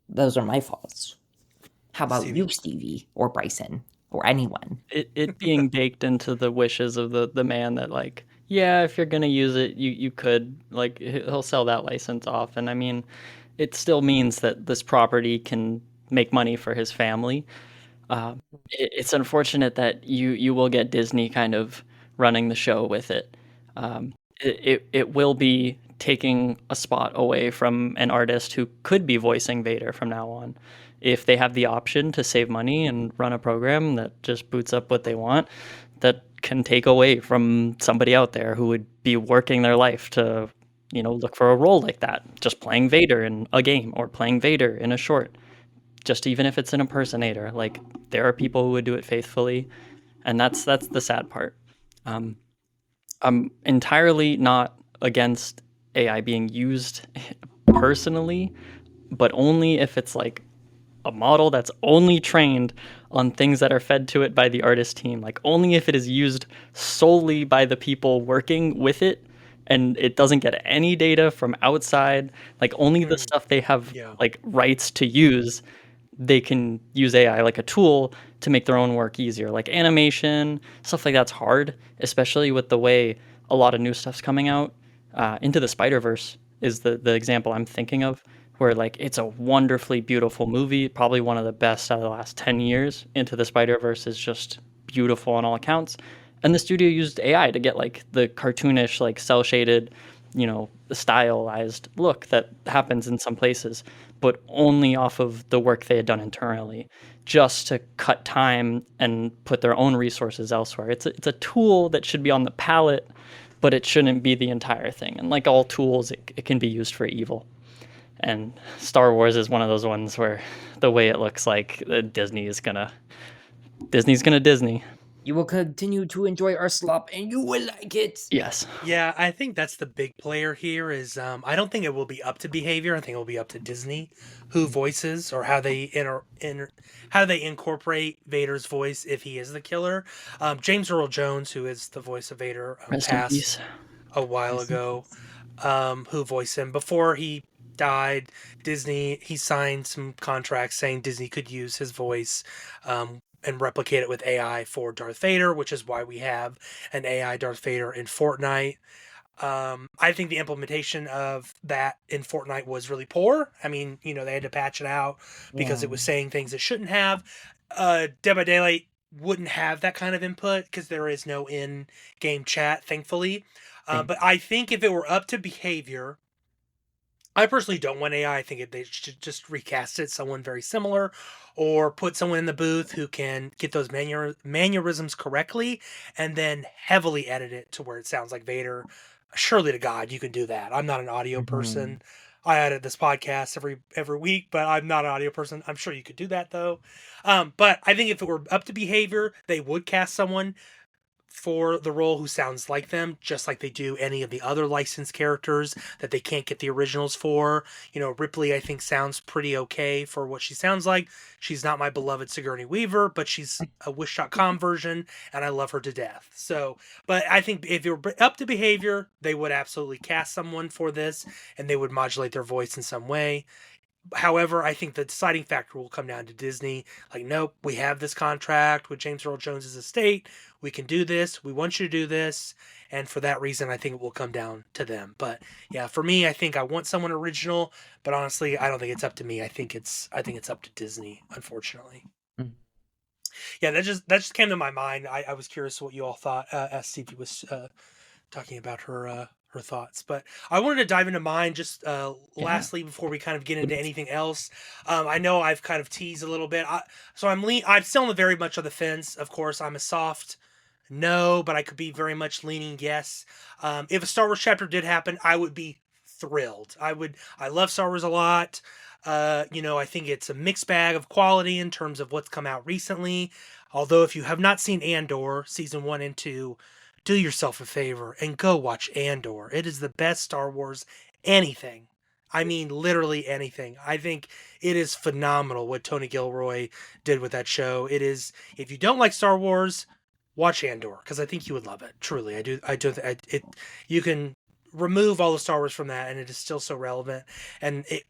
Those are my thoughts. How about Stevie? you, Stevie, or Bryson, or anyone? It being baked into the wishes of the man that, like, yeah, if you're gonna use it, you could, like, he'll sell that license off. And I mean, it still means that this property can make money for his family. It's unfortunate that you will get Disney kind of running the show with it. It will be taking a spot away from an artist who could be voicing Vader from now on. If they have the option to save money and run a program that just boots up what they want, that can take away from somebody out there who would be working their life to, look for a role like that, just playing Vader in a game or playing Vader in a short. Just even if it's an impersonator, like, there are people who would do it faithfully, and that's the sad part. I'm entirely not against AI being used personally, but only if it's like a model that's only trained on things that are fed to it by the artist team. Like, only if it is used solely by the people working with it and it doesn't get any data from outside, like only the stuff they have like rights to use, they can use AI like a tool to make their own work easier. Like animation, stuff like that's hard, especially with the way a lot of new stuff's coming out. Into the Spider-Verse is the example I'm thinking of, where like it's a wonderfully beautiful movie, probably one of the best out of the last 10 years. Into the Spider-Verse is just beautiful on all accounts. And the studio used AI to get like the cartoonish, like cel-shaded stylized look that happens in some places, but only off of the work they had done internally, just to cut time and put their own resources elsewhere. It's a tool that should be on the palette, but it shouldn't be the entire thing. And like all tools, it can be used for evil. And Star Wars is one of those ones where the way it looks like Disney's gonna Disney. You will continue to enjoy our slop, and you will like it. Yes. Yeah, I think that's the big player here is I don't think it will be up to behavior. I think it will be up to Disney who voices or how they how they incorporate Vader's voice if he is the killer. James Earl Jones, who is the voice of Vader, Rest in peace. passed a while ago, who voiced him. Before he died, he signed some contracts saying Disney could use his voice and replicate it with AI for Darth Vader, which is why we have an AI Darth Vader in Fortnite. I think the implementation of that in Fortnite was really poor. I mean, they had to patch it out because it was saying things it shouldn't have. Dead by Daylight wouldn't have that kind of input because there is no in-game chat, thankfully. But I think if it were up to behavior, I personally don't want AI. I think they should just recast it, someone very similar, or put someone in the booth who can get those mannerisms correctly and then heavily edit it to where it sounds like Vader. Surely to God, you can do that. I'm not an audio person. I edit this podcast every week, but I'm not an audio person. I'm sure you could do that, though. But I think if it were up to behavior, they would cast someone for the role who sounds like them, just like they do any of the other licensed characters that they can't get the originals for. Ripley, I think, sounds pretty okay for what she sounds like. She's not my beloved Sigourney Weaver, but she's a Wish.com version, and I love her to death. But I think if it were up to behavior, they would absolutely cast someone for this, and they would modulate their voice in some way. However, I think the deciding factor will come down to Disney. Like, nope, we have this contract with James Earl Jones' estate. We can do this. We want you to do this. And for that reason, I think it will come down to them. But yeah, for me, I think I want someone original. But honestly, I don't think it's up to me. I think it's up to Disney, unfortunately. Yeah, that just came to my mind. I was curious what you all thought as Stevie was talking about her thoughts, but I wanted to dive into mine just lastly before we kind of get into anything else. I know I've kind of teased a little bit, I'm still on the very much on the fence. Of course, I'm a soft no, but I could be very much leaning yes. If a Star Wars chapter did happen, I would be thrilled. I love Star Wars a lot. I think it's a mixed bag of quality in terms of what's come out recently. Although if you have not seen Andor season 1 and 2, do yourself a favor and go watch Andor. It is the best Star Wars anything. I mean, literally anything. I think it is phenomenal what Tony Gilroy did with that show. It is, if you don't like Star Wars, watch Andor, because I think you would love it. Truly, I do. You can remove all the Star Wars from that, and it is still so relevant. And it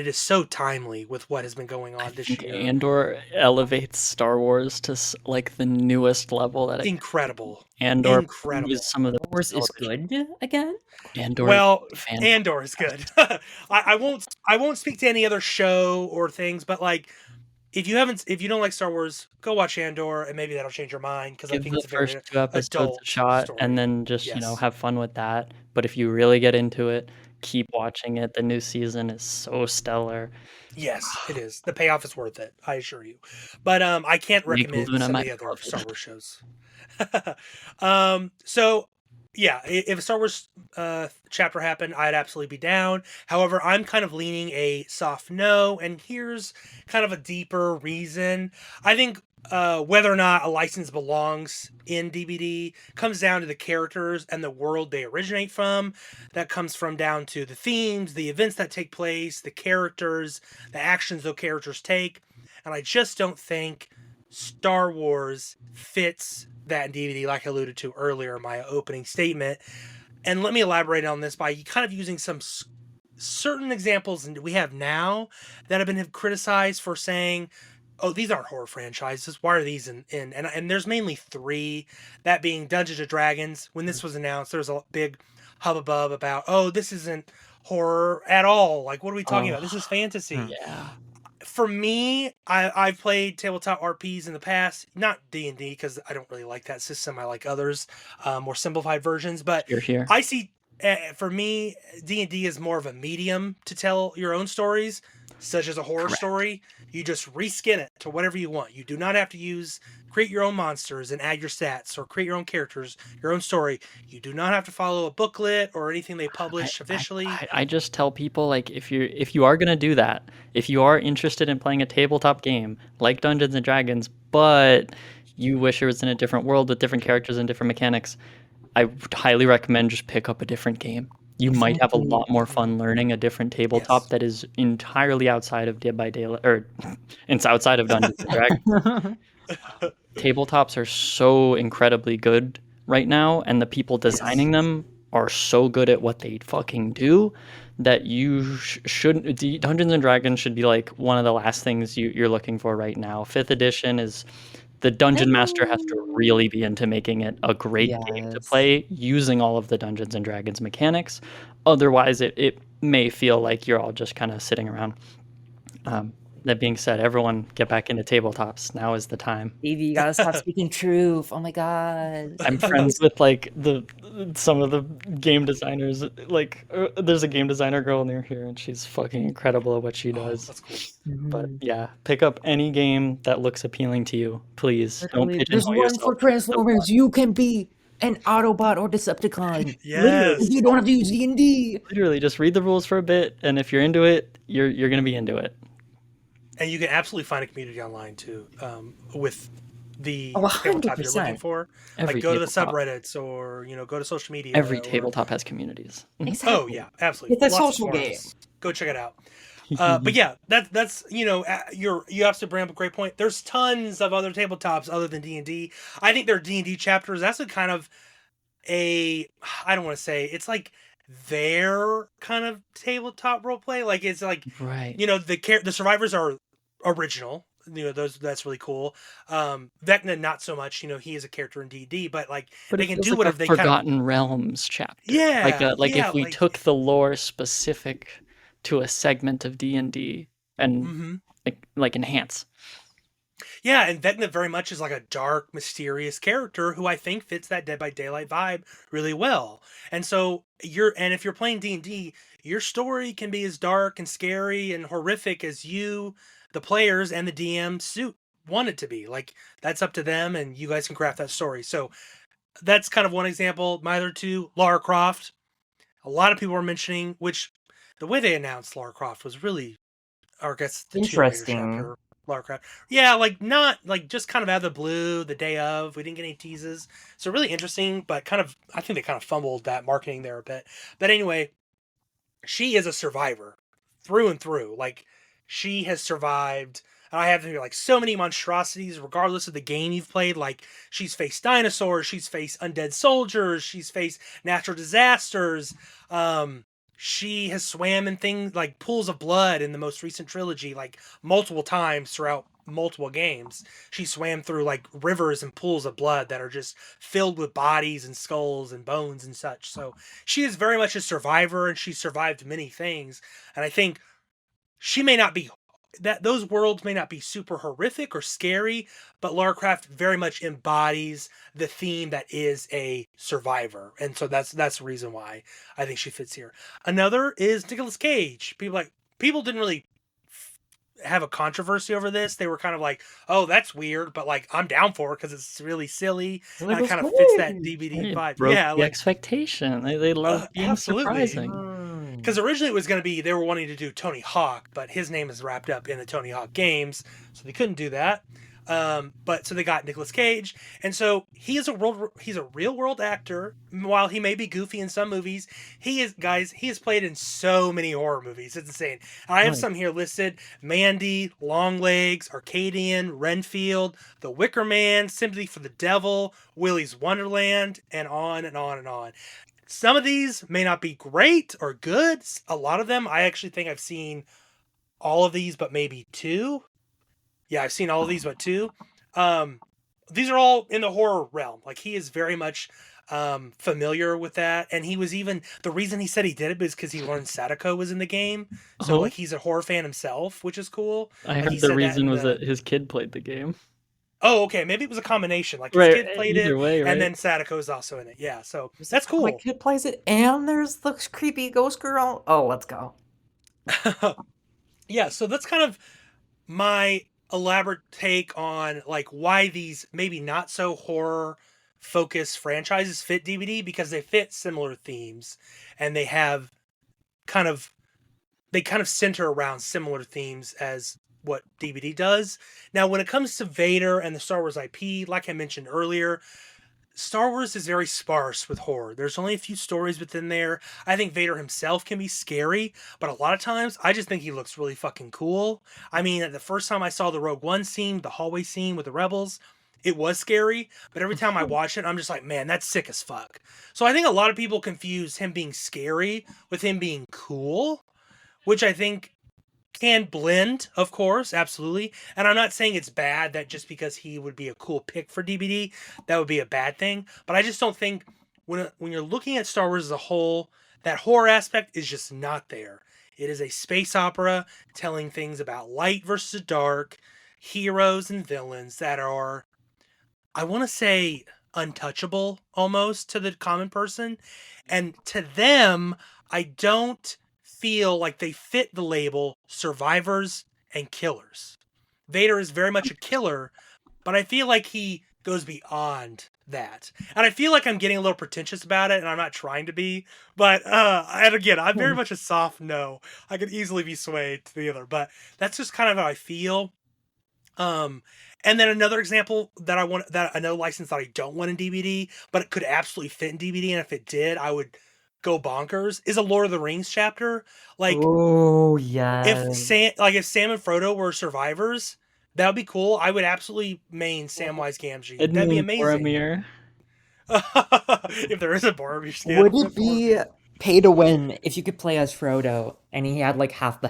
is so timely with what has been going on this year. Andor elevates Star Wars to like the newest level that incredible. Andor is some of the Star Wars is good again. Andor is good. I won't speak to any other show or things, but like, if you don't like Star Wars, go watch Andor, and maybe that'll change your mind, because I think it's a very first 2 episodes a shot story. And then just have fun with that. But if you really get into it, keep watching it. The new season is so stellar. Yes, it is. The payoff is worth it, I assure you. But I can't recommend some of the other Star Wars shows. So yeah, if a Star Wars chapter happened, I'd absolutely be down. However, I'm kind of leaning a soft no, and here's kind of a deeper reason. I think whether or not a license belongs in DbD comes down to the characters and the world they originate from. That comes from down to the themes, the events that take place, the characters, the actions those characters take. And I just don't think Star Wars fits that in DbD, like I alluded to earlier in my opening statement. And let me elaborate on this by kind of using some certain examples we have now that have been criticized for saying, oh, these aren't horror franchises. Why are these in? And there's mainly 3, that being Dungeons & Dragons. When this was announced, there was a big hubbub about, oh, this isn't horror at all. Like, what are we talking about? This is fantasy. Yeah. For me, I've played tabletop RPs in the past, not D&D, because I don't really like that system. I like others, more simplified versions. But Here. I see for me, D&D is more of a medium to tell your own stories, such as a horror Correct. story. You just reskin it to whatever you want. You do not have to create your own monsters and add your stats or create your own characters, your own story. You do not have to follow a booklet or anything they publish officially. I just tell people, like, if you are gonna do that, if you are interested in playing a tabletop game like Dungeons and Dragons, but you wish it was in a different world with different characters and different mechanics, I would highly recommend just pick up a different game. You might have a Exactly. lot more fun learning a different tabletop Yes. that is entirely outside of Dead by Daylight, or it's outside of Dungeons and Dragons. Tabletops are so incredibly good right now, and the people designing them are so good at what they fucking do that you shouldn't. Dungeons and Dragons should be like one of the last things you're looking for right now. 5th edition is the dungeon master has to really be into making it a great game to Yes. play using all of the Dungeons and Dragons mechanics. Otherwise, it may feel like you're all just kind of sitting around. That being said, everyone get back into tabletops. Now is the time. Stevie, you gotta stop speaking truth. Oh my god. I'm friends with like some of the game designers. Like, there's a game designer girl near here, and she's fucking incredible at what she does. That's cool. But yeah, pick up any game that looks appealing to you, please. Don't Literally, There's pigeonhole one yourself. for Transformers. You can be an Autobot or Decepticon. Yes. You don't have to use D&D. Literally, just read the rules for a bit, and if you're into it, you're gonna be into it. And you can absolutely find a community online too, with the Oh, tabletop you're looking 100%. for. Every Like go to the tabletop. subreddits or go to social media. Every or- tabletop has communities. Exactly. Oh yeah, absolutely. It's a Lots of social forums. game. Go check it out. But yeah, that's you have to bring up a great point. There's tons of other tabletops other than D&D. I think they're D&D chapters. That's a kind of I don't want to say it's like their kind of tabletop role play. Like it's like Right. the survivors are original. That's really cool. Vecna not so much. He is a character in D&D, but like But they it can feels do like whatever a they kind of. Forgotten Realms chapter. Yeah, Like yeah, if we like- took the lore specific to a segment of D&D and Mhm. like enhance. Yeah, and Vecna very much is like a dark, mysterious character who I think fits that Dead by Daylight vibe really well. And so if you're playing D&D, your story can be as dark and scary and horrific as you, the players, and the DM want it to be. Like that's up to them, and you guys can craft that story. So that's kind of one example. My other two, Lara Croft. A lot of people were mentioning, which the way they announced Lara Croft was really, or I guess the Tomb Raider Interesting. chapter. Lara Croft. Yeah, like not like just kind of out of the blue the day of. We didn't get any teases. So really interesting, but I think they kind of fumbled that marketing there a bit. But anyway, she is a survivor through and through. Like she has survived. And I have like so many monstrosities, regardless of the game you've played. Like she's faced dinosaurs, she's faced undead soldiers, she's faced natural disasters. She has swam in things like pools of blood in the most recent trilogy, like multiple times throughout multiple games. She swam through like rivers and pools of blood that are just filled with bodies and skulls and bones and such. So she is very much a survivor, and she survived many things. And I think she may not be those worlds may not be super horrific or scary, but Lara Croft very much embodies the theme that is a survivor, and so that's the reason why I think she fits here. Another is Nicolas Cage. People didn't really have a controversy over this. They were kind of like, "Oh, that's weird," but like I'm down for it because it's really silly and it kind of fits that DbD It vibe. broke Yeah, the like expectation. They love being absolutely. surprising. Because originally it was going to be they were wanting to do Tony Hawk, but his name is wrapped up in the Tony Hawk games, so they couldn't do that. But so they got Nicolas Cage, and so he's a real world actor. While he may be goofy in some movies, he has played in so many horror movies. It's insane. I have some here listed: Mandy, Longlegs, Arcadian, Renfield, The Wicker Man, Sympathy for the Devil, Willy's Wonderland, and on and on and on. Some of these may not be great or good. A lot of them, I actually think I've seen all of these, but maybe two. Yeah, I've seen all of these, but two. These are all in the horror realm. Like he is very much familiar with that, and he was even the reason he said he did it is because he learned Sadako was in the game. So Oh. like he's a horror fan himself, which is cool. I Like, heard he the said reason in was that his kid played the game. Oh, okay. Maybe it was a combination. Like his Right. kid played Either it, way, and right? then Sadako's also in it. Yeah, so It's that's like, my cool. kid plays it, and there's the creepy ghost girl. Oh, let's go. Yeah, so that's kind of my elaborate take on like why these maybe not so horror focused franchises fit DbD, because they fit similar themes, and kind of they kind of center around similar themes as what DbD does. Now, when it comes to Vader and the Star Wars IP, like I mentioned earlier, Star Wars is very sparse with horror. There's only a few stories within there. I think Vader himself can be scary, but a lot of times I just think he looks really fucking cool. I mean, the first time I saw the Rogue One scene, the hallway scene with the rebels, it was scary, but every time I watch it, I'm just like, man, that's sick as fuck. So I think a lot of people confuse him being scary with him being cool, which I think can blend, of course, absolutely. And I'm not saying it's bad that just because he would be a cool pick for DbD, that would be a bad thing. But I just don't think when you're looking at Star Wars as a whole, that horror aspect is just not there. It is a space opera telling things about light versus dark, heroes and villains that are, I want to say, untouchable almost to the common person. And to them, I don't feel like they fit the label survivors and killers. Vader is very much a killer, but I feel like he goes beyond that. And I feel like I'm getting a little pretentious about it, and I'm not trying to be. But and again, I'm very much a soft no. I could easily be swayed to the other, but that's just kind of how I feel. Um, and then another example that I know license that I don't want in DbD, but it could absolutely fit in DbD, and if it did, I would go bonkers. Is a Lord of the Rings chapter. Like Oh, yes. if Sam and Frodo were survivors, that would be cool. I would absolutely main Samwise Gamgee. That'd be Edmund amazing. Boromir. If there is a Boromir skin Would it be pay to win if you could play as Frodo and he had like half the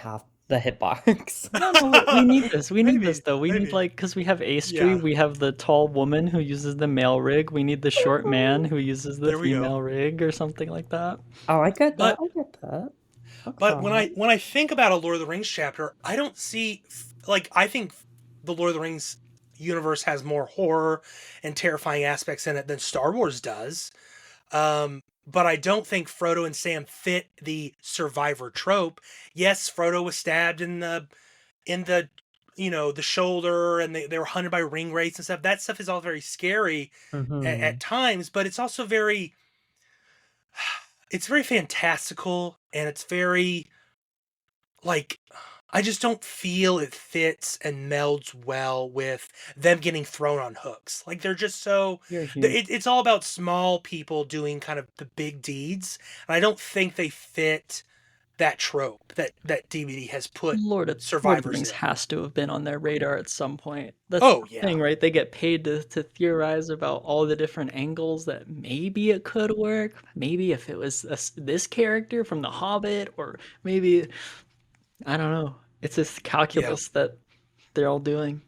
hitbox? No, we need this. We need Maybe, this though. We need maybe. because we have Aestri, Yeah, we have the tall woman who uses the male rig. We need the short man who uses the there we go. female rig or something like that. Oh, I get that. But I get that. But when Okay. I think about a Lord of the Rings chapter, I don't see like I think the Lord of the Rings universe has more horror and terrifying aspects in it than Star Wars does. But I don't think Frodo and Sam fit the survivor trope. Yes, Frodo was stabbed in the the shoulder, and they were hunted by ring wraiths and stuff. That stuff is all very scary Mm-hmm. at times, but it's also very fantastical, and it's very like I just don't feel it fits and melds well with them getting thrown on hooks. Like they're just so You're huge. it's all about small people doing kind of the big deeds, and I don't think they fit that trope that DbD has put Lord of the survivors Rings in. has to have been on their radar at some point. That's Oh the yeah, thing, right? They get paid to theorize about all the different angles that maybe it could work. Maybe if it was this character from The Hobbit, or maybe I don't know. It's this yeah. calculus that they're all doing.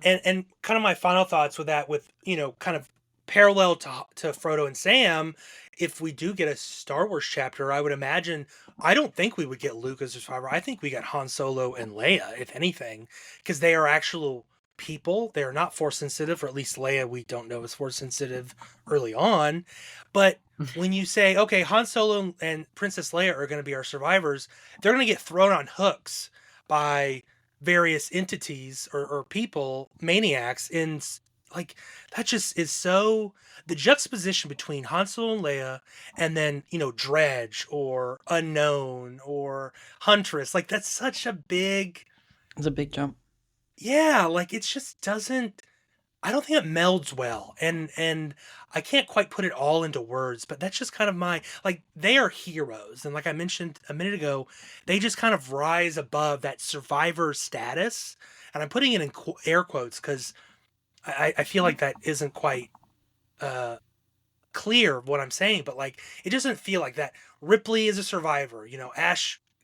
And kind of my final thoughts with that, with kind of parallel to Frodo and Sam, if we do get a Star Wars chapter, I would imagine I don't think we would get Luke as a survivor. I think we get Han Solo and Leia, if anything, because they are actual people. They are not force sensitive, or at least Leia we don't know is force sensitive early on. But when you say, okay, Han Solo and Princess Leia are going to be our survivors, they're going to get thrown on hooks by various entities or people, maniacs, in like that just is so the juxtaposition between Han Solo and Leia, and then Dredge or Unknown or Huntress, like that's such a big, It's a big jump. yeah, like it just doesn't, I don't think it melds well, and I can't quite put it all into words, but that's just kind of my like they are heroes, and like I mentioned a minute ago, they just kind of rise above that survivor status, and I'm putting it in air quotes because I feel like that isn't quite uh, clear what I'm saying, but like it doesn't feel like that. Ripley is a survivor,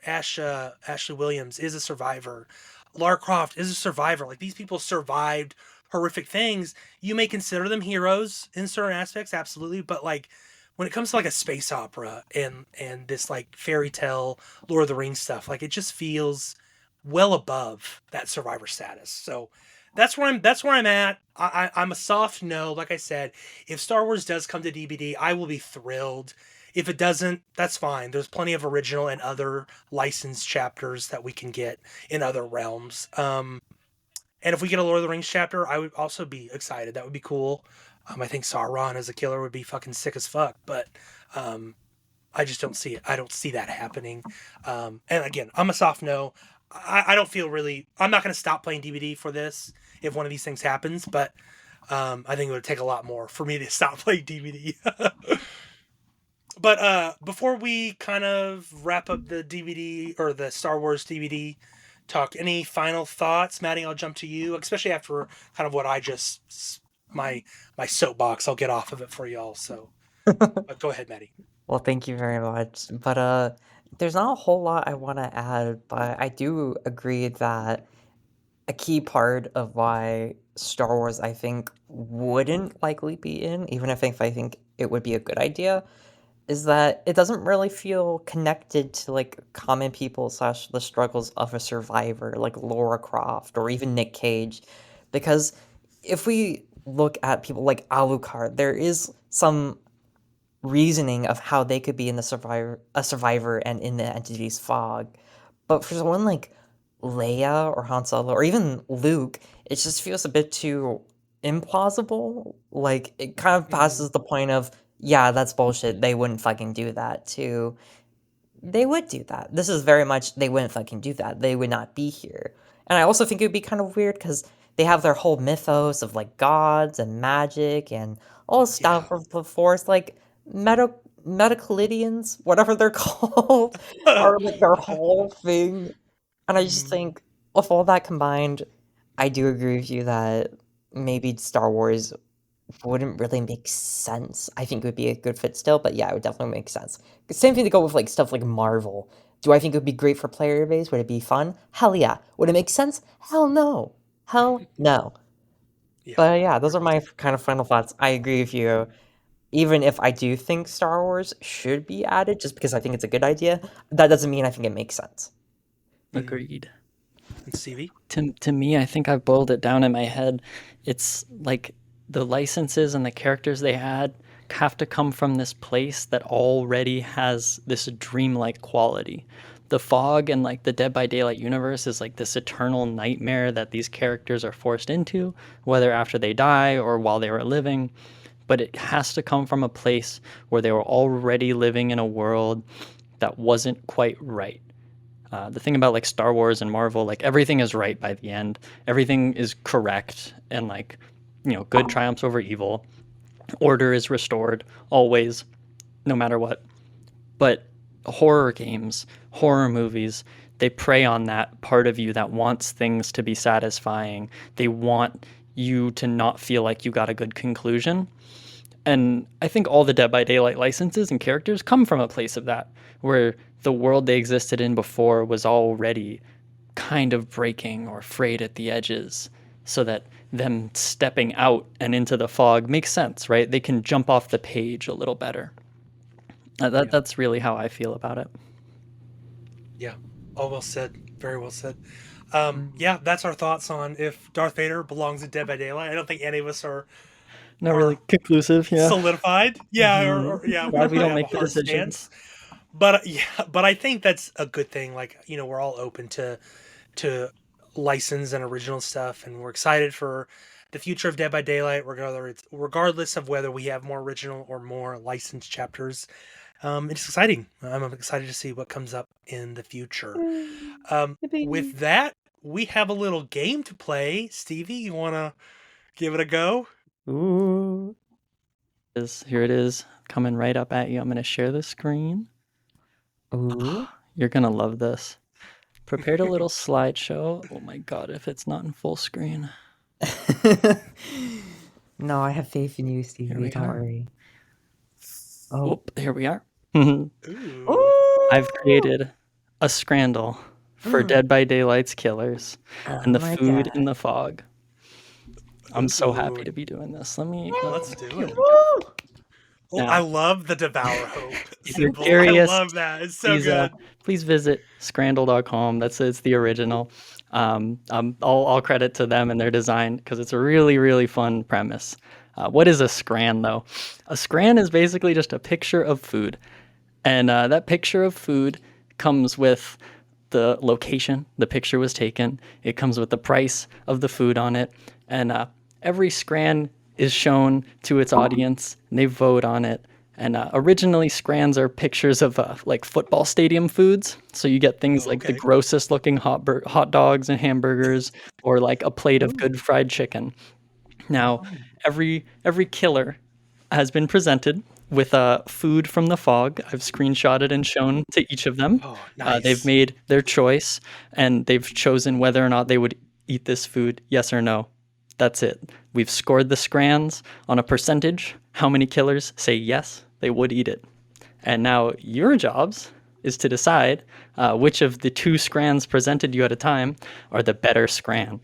Ashley Williams is a survivor, Lara Croft is a survivor. Like these people survived horrific things. You may consider them heroes in certain aspects, absolutely, but like when it comes to like a space opera and this like fairy tale Lord of the Rings stuff, like it just feels well above that survivor status. So That's where I'm at. I'm a soft no. Like I said, if Star Wars does come to DbD, I will be thrilled. If it doesn't, that's fine. There's plenty of original and other licensed chapters that we can get in other realms. And if we get a Lord of the Rings chapter, I would also be excited. That would be cool. I think Sauron as a killer would be fucking sick as fuck, but um, I just don't see it. I don't see that happening. And again, I'm a soft no. I don't feel really. I'm not going to stop playing DbD for this if one of these things happens, but I think it would take a lot more for me to stop playing DbD. But before we kind of wrap up the DbD or the Star Wars DbD talk, any final thoughts, Maddie? I'll jump to you, especially after kind of what I just my soapbox. I'll get off of it for y'all. So, but go ahead, Maddie. Well, thank you very much. But there's not a whole lot I want to add, but I do agree that a key part of why Star Wars, I think, wouldn't likely be in, even if I think it would be a good idea, is that it doesn't really feel connected to like common people slash the struggles of a survivor like Laura Croft or even Nick Cage. Because if we look at people like Alucard, there is some reasoning of how they could be in a survivor and in the entity's fog. But for someone like Leia or Han Solo or even Luke, it just feels a bit too implausible. Like it kind of passes the point of, yeah, that's bullshit. They wouldn't fucking do that, to they would do that. This is very much they wouldn't fucking do that. They would not be here. And I also think it would be kind of weird because they have their whole mythos of like gods and magic and all stuff of the Force, like metacolidians, whatever they're called, are like their whole thing. And I just think, with all that combined, I do agree with you that maybe Star Wars wouldn't really make sense. I think it would be a good fit still, but yeah, it would definitely make sense. Same thing to go with like stuff like Marvel. Do I think it would be great for player base? Would it be fun? Hell yeah. Would it make sense? Hell no. Hell no. Yeah. But yeah, those are my kind of final thoughts. I agree with you. Even if I do think Star Wars should be added, just because I think it's a good idea, that doesn't mean I think it makes sense. Agreed. And Stevie? To me, I think I've boiled it down in my head. It's like the licenses and the characters they had have to come from this place that already has this dreamlike quality. The fog and like the Dead by Daylight universe is like this eternal nightmare that these characters are forced into, whether after they die or while they were living. But it has to come from a place where they were already living in a world that wasn't quite right. The thing about like Star Wars and Marvel, like everything is right by the end. Everything is correct, and like, you know, good triumphs over evil. Order is restored always, no matter what. But horror games, horror movies, they prey on that part of you that wants things to be satisfying. They want you to not feel like you got a good conclusion. And I think all the Dead by Daylight licenses and characters come from a place of that, where the world they existed in before was already kind of breaking or frayed at the edges, so that them stepping out and into the fog makes sense, right? They can jump off the page a little better. That's really how I feel about it. Yeah. All well said. Very well said. Yeah, that's our thoughts on if Darth Vader belongs in Dead by Daylight. I don't think any of us are Not really conclusive, yeah. solidified. Yeah, or yeah, Glad we don't have make a the hard decisions. stance. But yeah, but I think that's a good thing. Like, you know, we're all open to license and original stuff, and we're excited for the future of Dead by Daylight, regardless of whether we have more original or more licensed chapters. It's exciting. I'm excited to see what comes up in the future. With that, we have a little game to play. Stevie, you want to give it a go? Ooh. Here it is, coming right up at you. I'm going to share the screen. Ooh. You're going to love this. Prepared a little slideshow. Oh my god, if it's not in full screen. No, I have faith in you, we Stevie. Don't are. worry. Oh. Oh, here we are. Ooh. I've created a scrandle for Dead by Daylight's killers and the my food God. in the fog. I'm so happy Ooh. to be doing this. Let's do it. Oh, Now- I love the Devour Hope If you're symbol. curious, I love that. It's so please, good. please visit scrandle.com. It's the original. All credit to them and their design because it's a really, really fun premise. What is a scran, though? A scran is basically just a picture of food. And that picture of food comes with the location the picture was taken. It comes with the price of the food on it. And every scran is shown to its audience, and they vote on it. And originally, scrans are pictures of like football stadium foods. So you get things like the Okay. grossest looking hot dogs and hamburgers, or like a plate of good fried chicken. Now, every killer has been presented with food from the fog. I've screenshotted and shown to each of them. Oh, They've nice. made their choice, and they've chosen whether or not they would eat this food, yes or no. That's it. We've scored the scrans on a percentage. How many killers say yes, they would eat it? And now your jobs is to decide which of the two scrans presented you at a time are the better scran.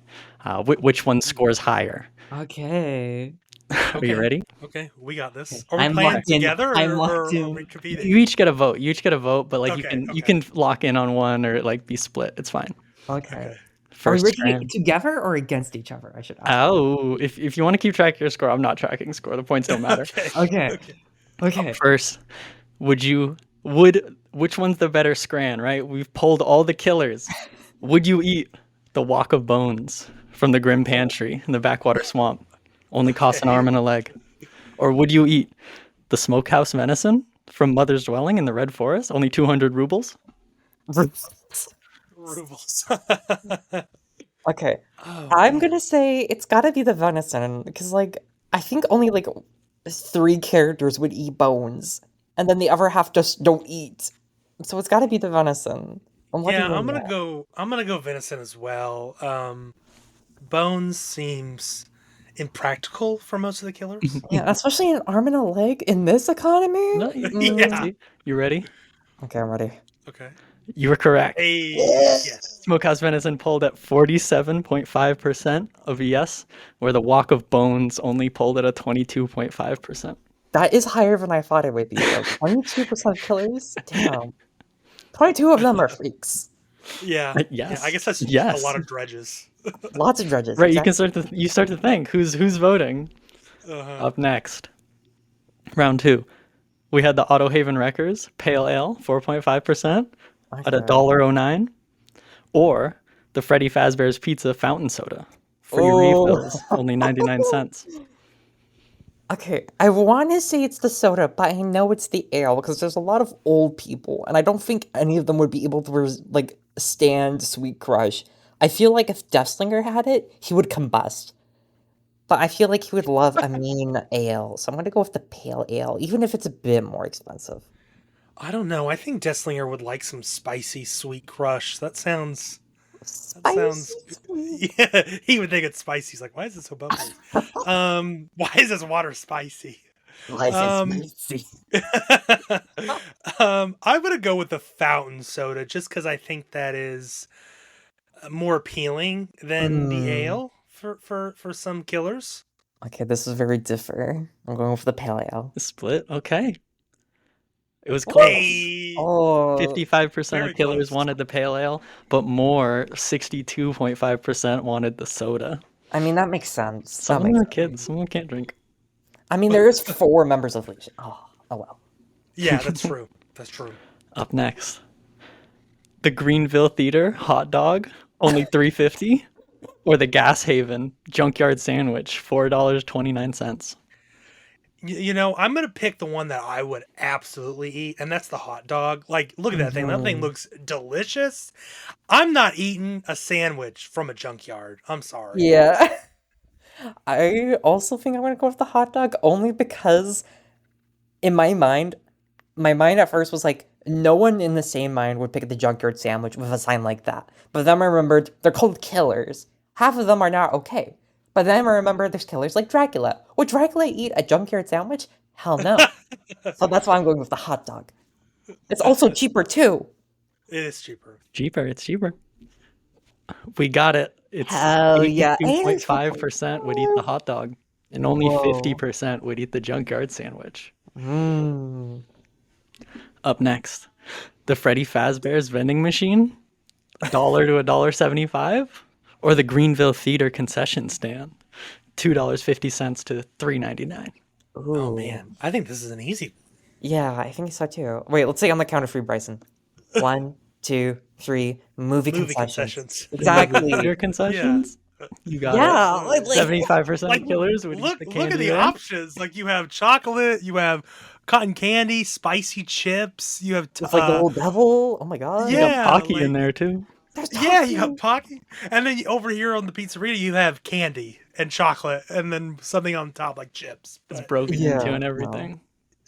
Which one scores higher? Okay. Are you ready? Okay, we got this. Are we I'm playing locked in. together, I'm or locked are we in. competing? You each get a vote. You each get a vote, but like you Okay, you can lock in on one or like be split. It's fine. Okay. Okay. Are we First rating scran. it together or against each other? I should ask. Oh, if you want to keep track of your score, I'm not tracking score. The points don't matter. Okay. Okay. Okay. Okay. First, would which one's the better scran, right? We've pulled all the killers. Would you eat the Walk of Bones from the Grim Pantry in the Backwater Swamp? Only costs an arm and a leg. Or would you eat the Smokehouse Venison from Mother's Dwelling in the Red Forest? Only 200 rubles? Rubles. Okay. Oh, I'm man. gonna say it's gotta be the venison because, like, I think only like 3 characters would eat bones, and then the other half just don't eat. So it's gotta be the venison. I'm letting Yeah, you I'm gonna know. go. I'm gonna go venison as well. Bones seems impractical for most of the killers. Yeah, especially an arm and a leg in this economy. No, Yeah. see? You ready? Okay, I'm ready. Okay. You were correct. Hey. Yes. Smokehouse Venison pulled at 47.5% of a yes, where the Walk of Bones only pulled at a 22.5%. That is higher than I thought it would be, though. 22% killers? Damn. 22 of them are freaks. Yeah. Yeah. Yes. I guess that's a Yes. lot of dredges. Lots of judges. Right, exactly. you start to think who's voting. Uh-huh. Up next, round 2. We had the Auto Haven Wreckers Pale Ale 4.5% at Okay. $1.09, or the Freddy Fazbear's Pizza Fountain Soda free refills only 99 cents. Okay, I want to say it's the soda, but I know it's the ale because there's a lot of old people, and I don't think any of them would be able to like stand Sweet Crush. I feel like if Deathslinger had it, he would combust. But I feel like he would love a mean ale, so I'm gonna go with the pale ale, even if it's a bit more expensive. I don't know. I think Desslinger would like some spicy sweet crush. That sounds. Spicy sweet. Yeah, he would think it's spicy. He's like, why is it so bubbly? Why is this water spicy? Why is it spicy? I'm gonna go with the fountain soda just because I think that is more appealing than the ale for some killers. Okay, this is very different. I'm going with the pale ale. Split, okay. It was close. Hey, Oh, 55% very of killers close. wanted the pale ale, but more, 62.5% wanted the soda. I mean that makes sense. That Some of them makes are sense. kids, some of them can't drink. I mean, there is 4 members of Legion. Oh well. yeah, that's true. That's true. Up next, the Greenville Theater hot dog, only $3.50, or the Gas Haven Junkyard Sandwich, $4.29. You know, I'm gonna pick the one that I would absolutely eat, and that's the hot dog. Like, look at that thing. That thing looks delicious. I'm not eating a sandwich from a junkyard. I'm sorry. Yeah. I also think I'm gonna go with the hot dog only because in my mind at first was like no one in the same mind would pick the junkyard sandwich with a sign like that. But then I remembered they're called killers. Half of them are not okay. But then I remember there's killers like Dracula. Would Dracula eat a junkyard sandwich? Hell no. So that's why I'm going with the hot dog. It's also cheaper too. It is cheaper. It's cheaper. We got it. It's Hell yeah. 82.5% would eat the hot dog, and only Whoa. 50% would eat the junkyard sandwich. Mm. Up next, the Freddy Fazbear's vending machine, $1 to $1.75, or the Greenville Theater concession stand, $2.50 to $3.99. Ooh. Oh man, I think this is an easy. Yeah, I think so too. Wait, let's say on the count of three, Bryson. 1, 2, 3. Movie Movie concessions. concessions. Exactly. Theater concessions. You got it. Yeah, like 75% Like, of killers would eat look the at candy the there. options. Like you have chocolate, you have cotton candy, spicy chips, you have it's like the little devil. Oh my god. You got yeah, Pocky like, in there too. There's yeah, you Taki. got pocky, and then over here on the pizzeria you have candy and chocolate, and then something on top like chips. It's But broken Yeah, into and no. everything.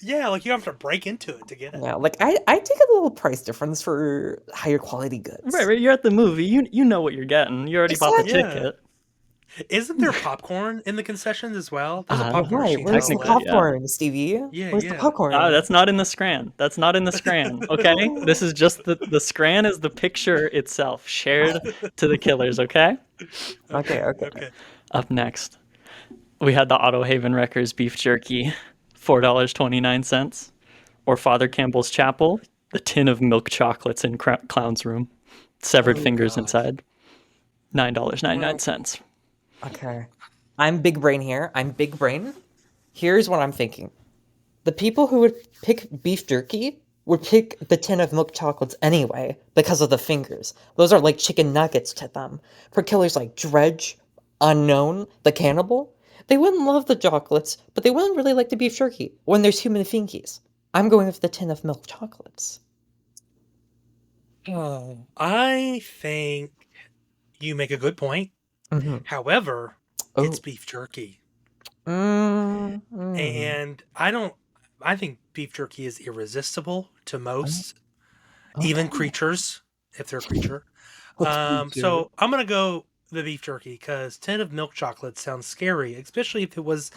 yeah, like you have to break into it to get it. Yeah, like I take a little price difference for higher quality goods. Right. You're at the movie. You know what you're getting. You already bought the Exactly. ticket. Isn't there popcorn in the concessions as well? There's a Uh, popcorn Right, machine. where's the Technically, yeah. popcorn, Stevie? Yeah, Where's the yeah. popcorn? That's not in the Scran. That's not in the Scran. Okay. This is just the Scran is the picture itself shared to the killers. Okay. Okay. Okay. Up next, we had the Auto Haven Wreckers beef jerky, $4.29, or Father Campbell's Chapel, the tin of milk chocolates in Clown's room, severed Oh, fingers God. inside, $9.99. Okay. I'm big brain here. I'm big brain. Here's what I'm thinking. The people who would pick beef jerky would pick the tin of milk chocolates anyway because of the fingers. Those are like chicken nuggets to them. For killers like Dredge, Unknown, the cannibal, they wouldn't love the chocolates, but they wouldn't really like the beef jerky when there's human fingies. I'm going with the tin of milk chocolates. Oh, I think you make a good point. Mm-hmm. However, Oh. it's beef jerky. Mm-hmm. And I think beef jerky is irresistible to most, Okay. even creatures, if they're a creature. Let's do So I'm going to go the beef jerky because tin of milk chocolate sounds scary, especially if it was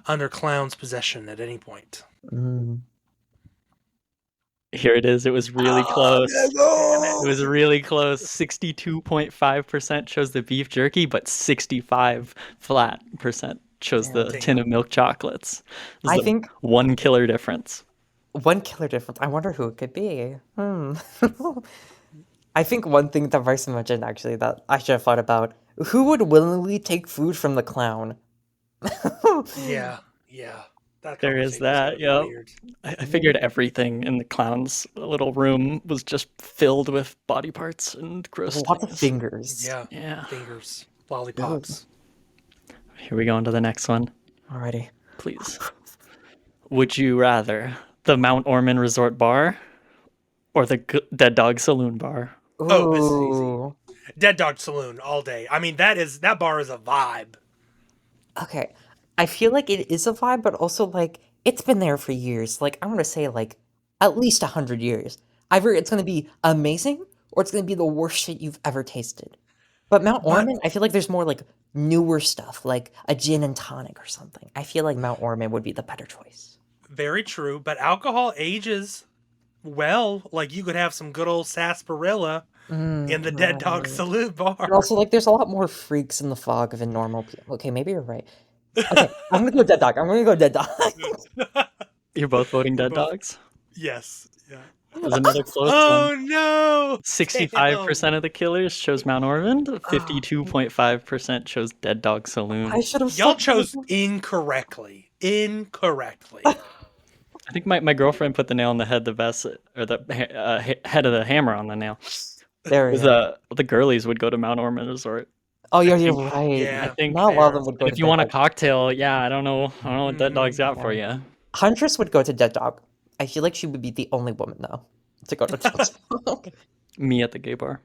under Clown's possession at any point. Mm. Here it is. It was really close. It was really close. 62.5% chose the beef jerky, but 65 flat percent chose the Damn. tin of milk chocolates. This I is a think one killer difference. one killer difference. I wonder who it could be. I think one thing that Bryson mentioned actually that I should have thought about: who would willingly take food from the clown? Yeah, yeah. That There is conversation's that, gonna be yep. weird. I figured everything in the clown's little room was just filled with body parts and gross Lots of things. fingers. Yeah, Yeah. fingers, lollipops. Here we go into the next one, Alrighty. please. Would you rather the Mount Ormond Resort Bar or the Dead Dog Saloon Bar? Oh, this is easy. Ooh. Dead Dog Saloon all day. I mean, that bar is a vibe. Okay. I feel like it is a vibe, but also like it's been there for years. Like I'm gonna say like at least 100 years. Either it's gonna be amazing or it's gonna be the worst shit you've ever tasted. But Mount But- Ormond, I feel like there's more like newer stuff, like a gin and tonic or something. I feel like Mount Ormond would be the better choice. Very true. But alcohol ages well. Like you could have some good old sarsaparilla in the Dead Dog right. Saloon bar. And also, like, there's a lot more freaks in the fog than normal people. Okay, maybe you're right. Okay, I'm gonna go Dead Dog. I'm gonna go Dead Dog. You're both voting Dead both- Dogs? Yes. Yeah. There's another close Oh one. no! 65% of the killers chose Mount Ormond. 52.5% chose Dead Dog Saloon. I should have. Y'all chose incorrectly. Incorrectly. I think my girlfriend put the nail on the head the best, or the head of the hammer on the nail. There we Because go. the girlies would go to Mount Ormond Resort. Oh, you're right. Yeah, I think Not a lot of fair. them would go if to you Dead want a Dog. cocktail, yeah, I don't know what Dead Dog's got for you. Huntress would go to Dead Dog. I feel like she would be the only woman though to go to Dead Dog. Me at the gay bar.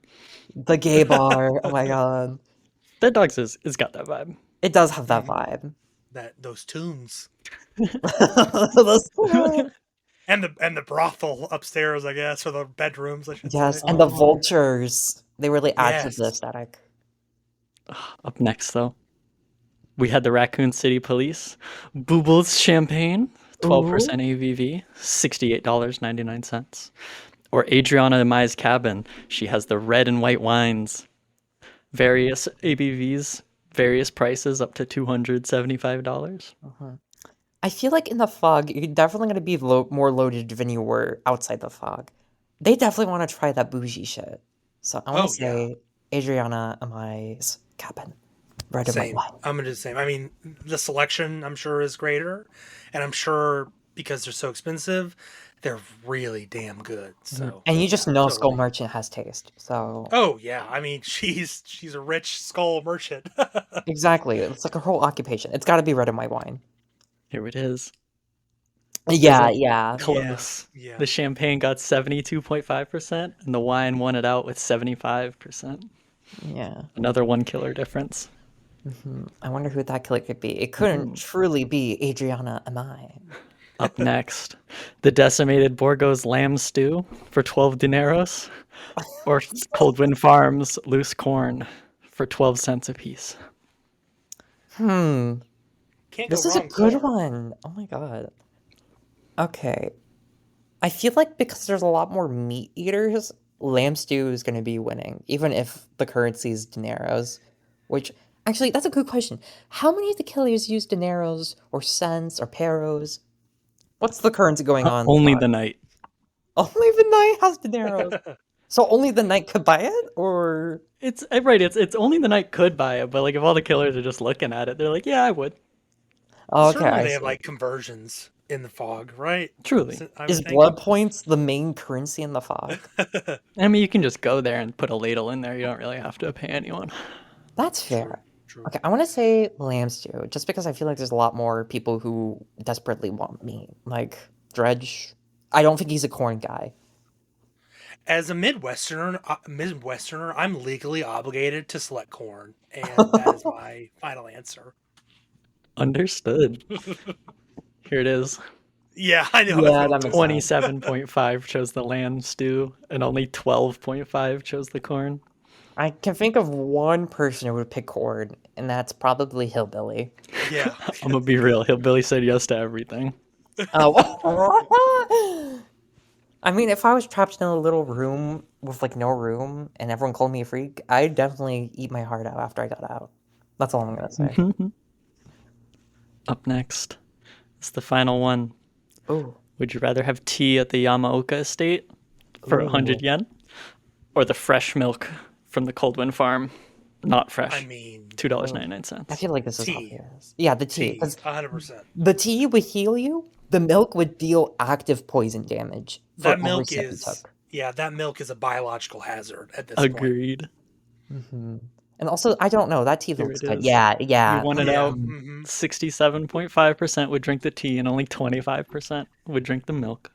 The gay bar. Oh my god, Dead Dogs is got that vibe. it does have that vibe. Those tunes. Those- And the brothel upstairs, I guess, or the bedrooms, I should yes, say. and the vultures. They really add to Yes. the aesthetic. Up next, though, we had the Raccoon City Police. Boobles Champagne, 12% ABV, $68.99. Or Adriana Mai's Cabin. She has the red and white wines. Various ABVs, various prices up to $275. I feel like in the fog, you're definitely going to be more loaded than you were outside the fog. They definitely want to try that bougie shit. So I want Oh to yeah, say Adriana Amai's cabin. Red and white same. wine. I'm gonna do the same. I mean, the selection I'm sure is greater, and I'm sure because they're so expensive, they're really damn good. So And you yeah, just know Skull totally. Merchant has taste. So Oh yeah, I mean she's a rich skull merchant. exactly, it's like a whole occupation. It's got to be red and white wine. Here it is. Yeah, Well, yeah. close. Yeah. The champagne got 72.5%, and the wine won it out with 75%. Yeah. Another one killer difference. I wonder who that killer could be. It couldn't truly be Adriana Amai. Up next, the decimated Borgo's lamb stew for 12 dineros, or Coldwind Farms loose corn for 12 cents apiece. Can't go This is a wrong. good Corn. one. Oh my god. Okay. I feel like because there's a lot more meat eaters, lamb stew is going to be winning, even if the currency is dineros. Which, actually, that's a good question. How many of the killers use dineros or cents or peros? What's the currency going on? Only the night. Only the knight has dineros. So only the knight could buy it, or It's right. It's only the night could buy it, but like if all the killers are just looking at it, they're like, yeah, I would. oh, okay, Certainly I they have see. like conversions in the fog, right? Truly. I Is would think. blood points the main currency in the fog? I mean, you can just go there and put a ladle in there. You don't really have to pay anyone. That's fair. True. Okay, I want to say lamb stew, just because I feel like there's a lot more people who desperately want meat. Like Dredge, I don't think he's a corn guy. As a Midwesterner, I'm legally obligated to select corn, and that is my final answer. Understood. Here it is. Yeah, I know. Yeah, that makes sense. 27.5 chose the lamb stew, and only 12.5 chose the corn. I can think of one person who would pick corn, and that's probably Hillbilly. Yeah. I'm gonna be real. Hillbilly said yes to everything. Oh. I mean, if I was trapped in a little room with like no room and everyone called me a freak, I'd definitely eat my heart out after I got out. That's all I'm gonna say. Up next is the final one. Ooh. Would you rather have tea at the Yamaoka estate for 100 yen, or the fresh milk from the Coldwind farm? Not fresh. I mean, I $2.99. feel like this is Tea. obvious. Yeah, the tea. tea, 'Cause 100%. the tea would heal you. The milk would deal active poison damage for That every milk sip you is, took. yeah, that milk is a biological hazard at this point. Agreed. And also, I don't know. That tea Here looks it good. is. Yeah, yeah. You won it Yeah. out. 67.5% would drink the tea, and only 25% would drink the milk.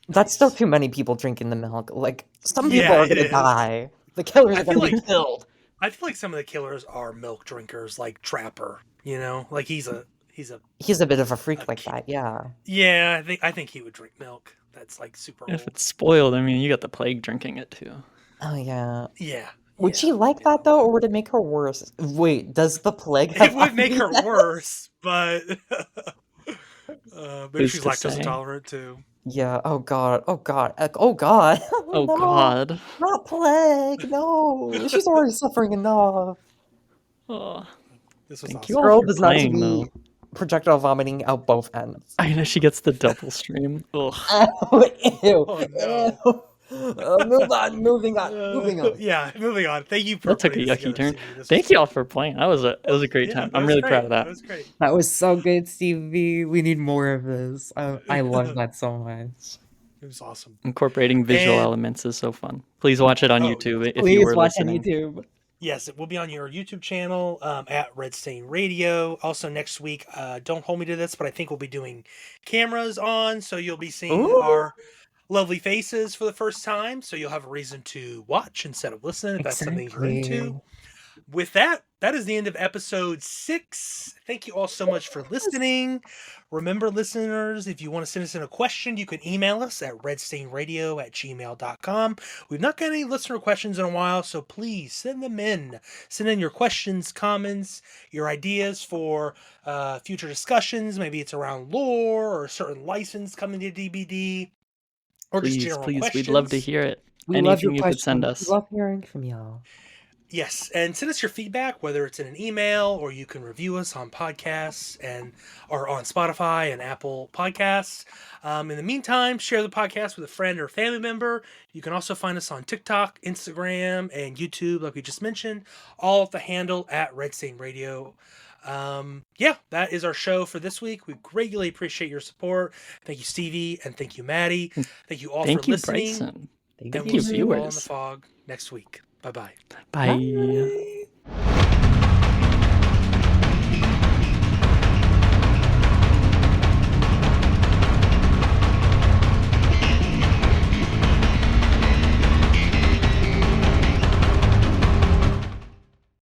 That's still too many people drinking the milk. Like, some Yeah, people are it gonna is. die. The killers I are gonna feel be like- killed. I feel like some of the killers are milk drinkers, like Trapper. You know, like he's a He's a bit of a freak like that, yeah. yeah. I think he would drink milk. That's like super If old. it's spoiled, I mean, you got the plague drinking it too. Oh, yeah. Yeah. Would she like that, though, or would it make her worse? Wait, does the plague have It would make her IBS? worse, but maybe Who's she's to lactose say? intolerant too. Yeah, oh god, oh god, oh god. Oh No, God. not plague, no. She's already suffering enough. Oh, This was thank awesome. you all Girl for does not to playing, though. be projectile vomiting out both ends. I know she gets the double stream. Ugh. Oh, ew. Oh, no. Ew. Moving on. Yeah, moving on. Thank you for That took a putting this yucky together, turn. Stevie. This Thank was you all for playing. It was a great yeah, time. that I'm was really great. proud of that. That was great. That was so good, Stevie. We need more of this. I love that so much. It was awesome. Incorporating visual And- elements is so fun. Please watch it on Oh, YouTube if you Please were watch listening. on YouTube. Yes, it will be on your YouTube channel at Red Stain Radio. Also next week, don't hold me to this, but I think we'll be doing cameras on, so you'll be seeing Ooh. our lovely faces for the first time. So you'll have a reason to watch instead of listening if that's something you're into. With that, that is the end of episode 6. Thank you all so much for listening. Remember, listeners, if you want to send us in a question, you can email us at redstainradio@gmail.com. We've not got any listener questions in a while, so please send them in. Send in your questions, comments, your ideas for future discussions. Maybe it's around lore or a certain license coming to DbD. Or just Please, general please, questions. we'd love to hear it. We love your Anything you could send questions. us. We love hearing from y'all. Yes, and send us your feedback, whether it's in an email or you can review us on podcasts or on Spotify and Apple Podcasts. In the meantime, share the podcast with a friend or family member. You can also find us on TikTok, Instagram, and YouTube, like we just mentioned, all at the handle at Red Stain Radio. Yeah, that is our show for this week. We greatly appreciate your support. Thank you, Stevie, and thank you, Maddie. Thank you all Thank for you, listening. Bryson. And Thank we'll you, see you all in the viewers. fog next week. Bye-bye. Bye.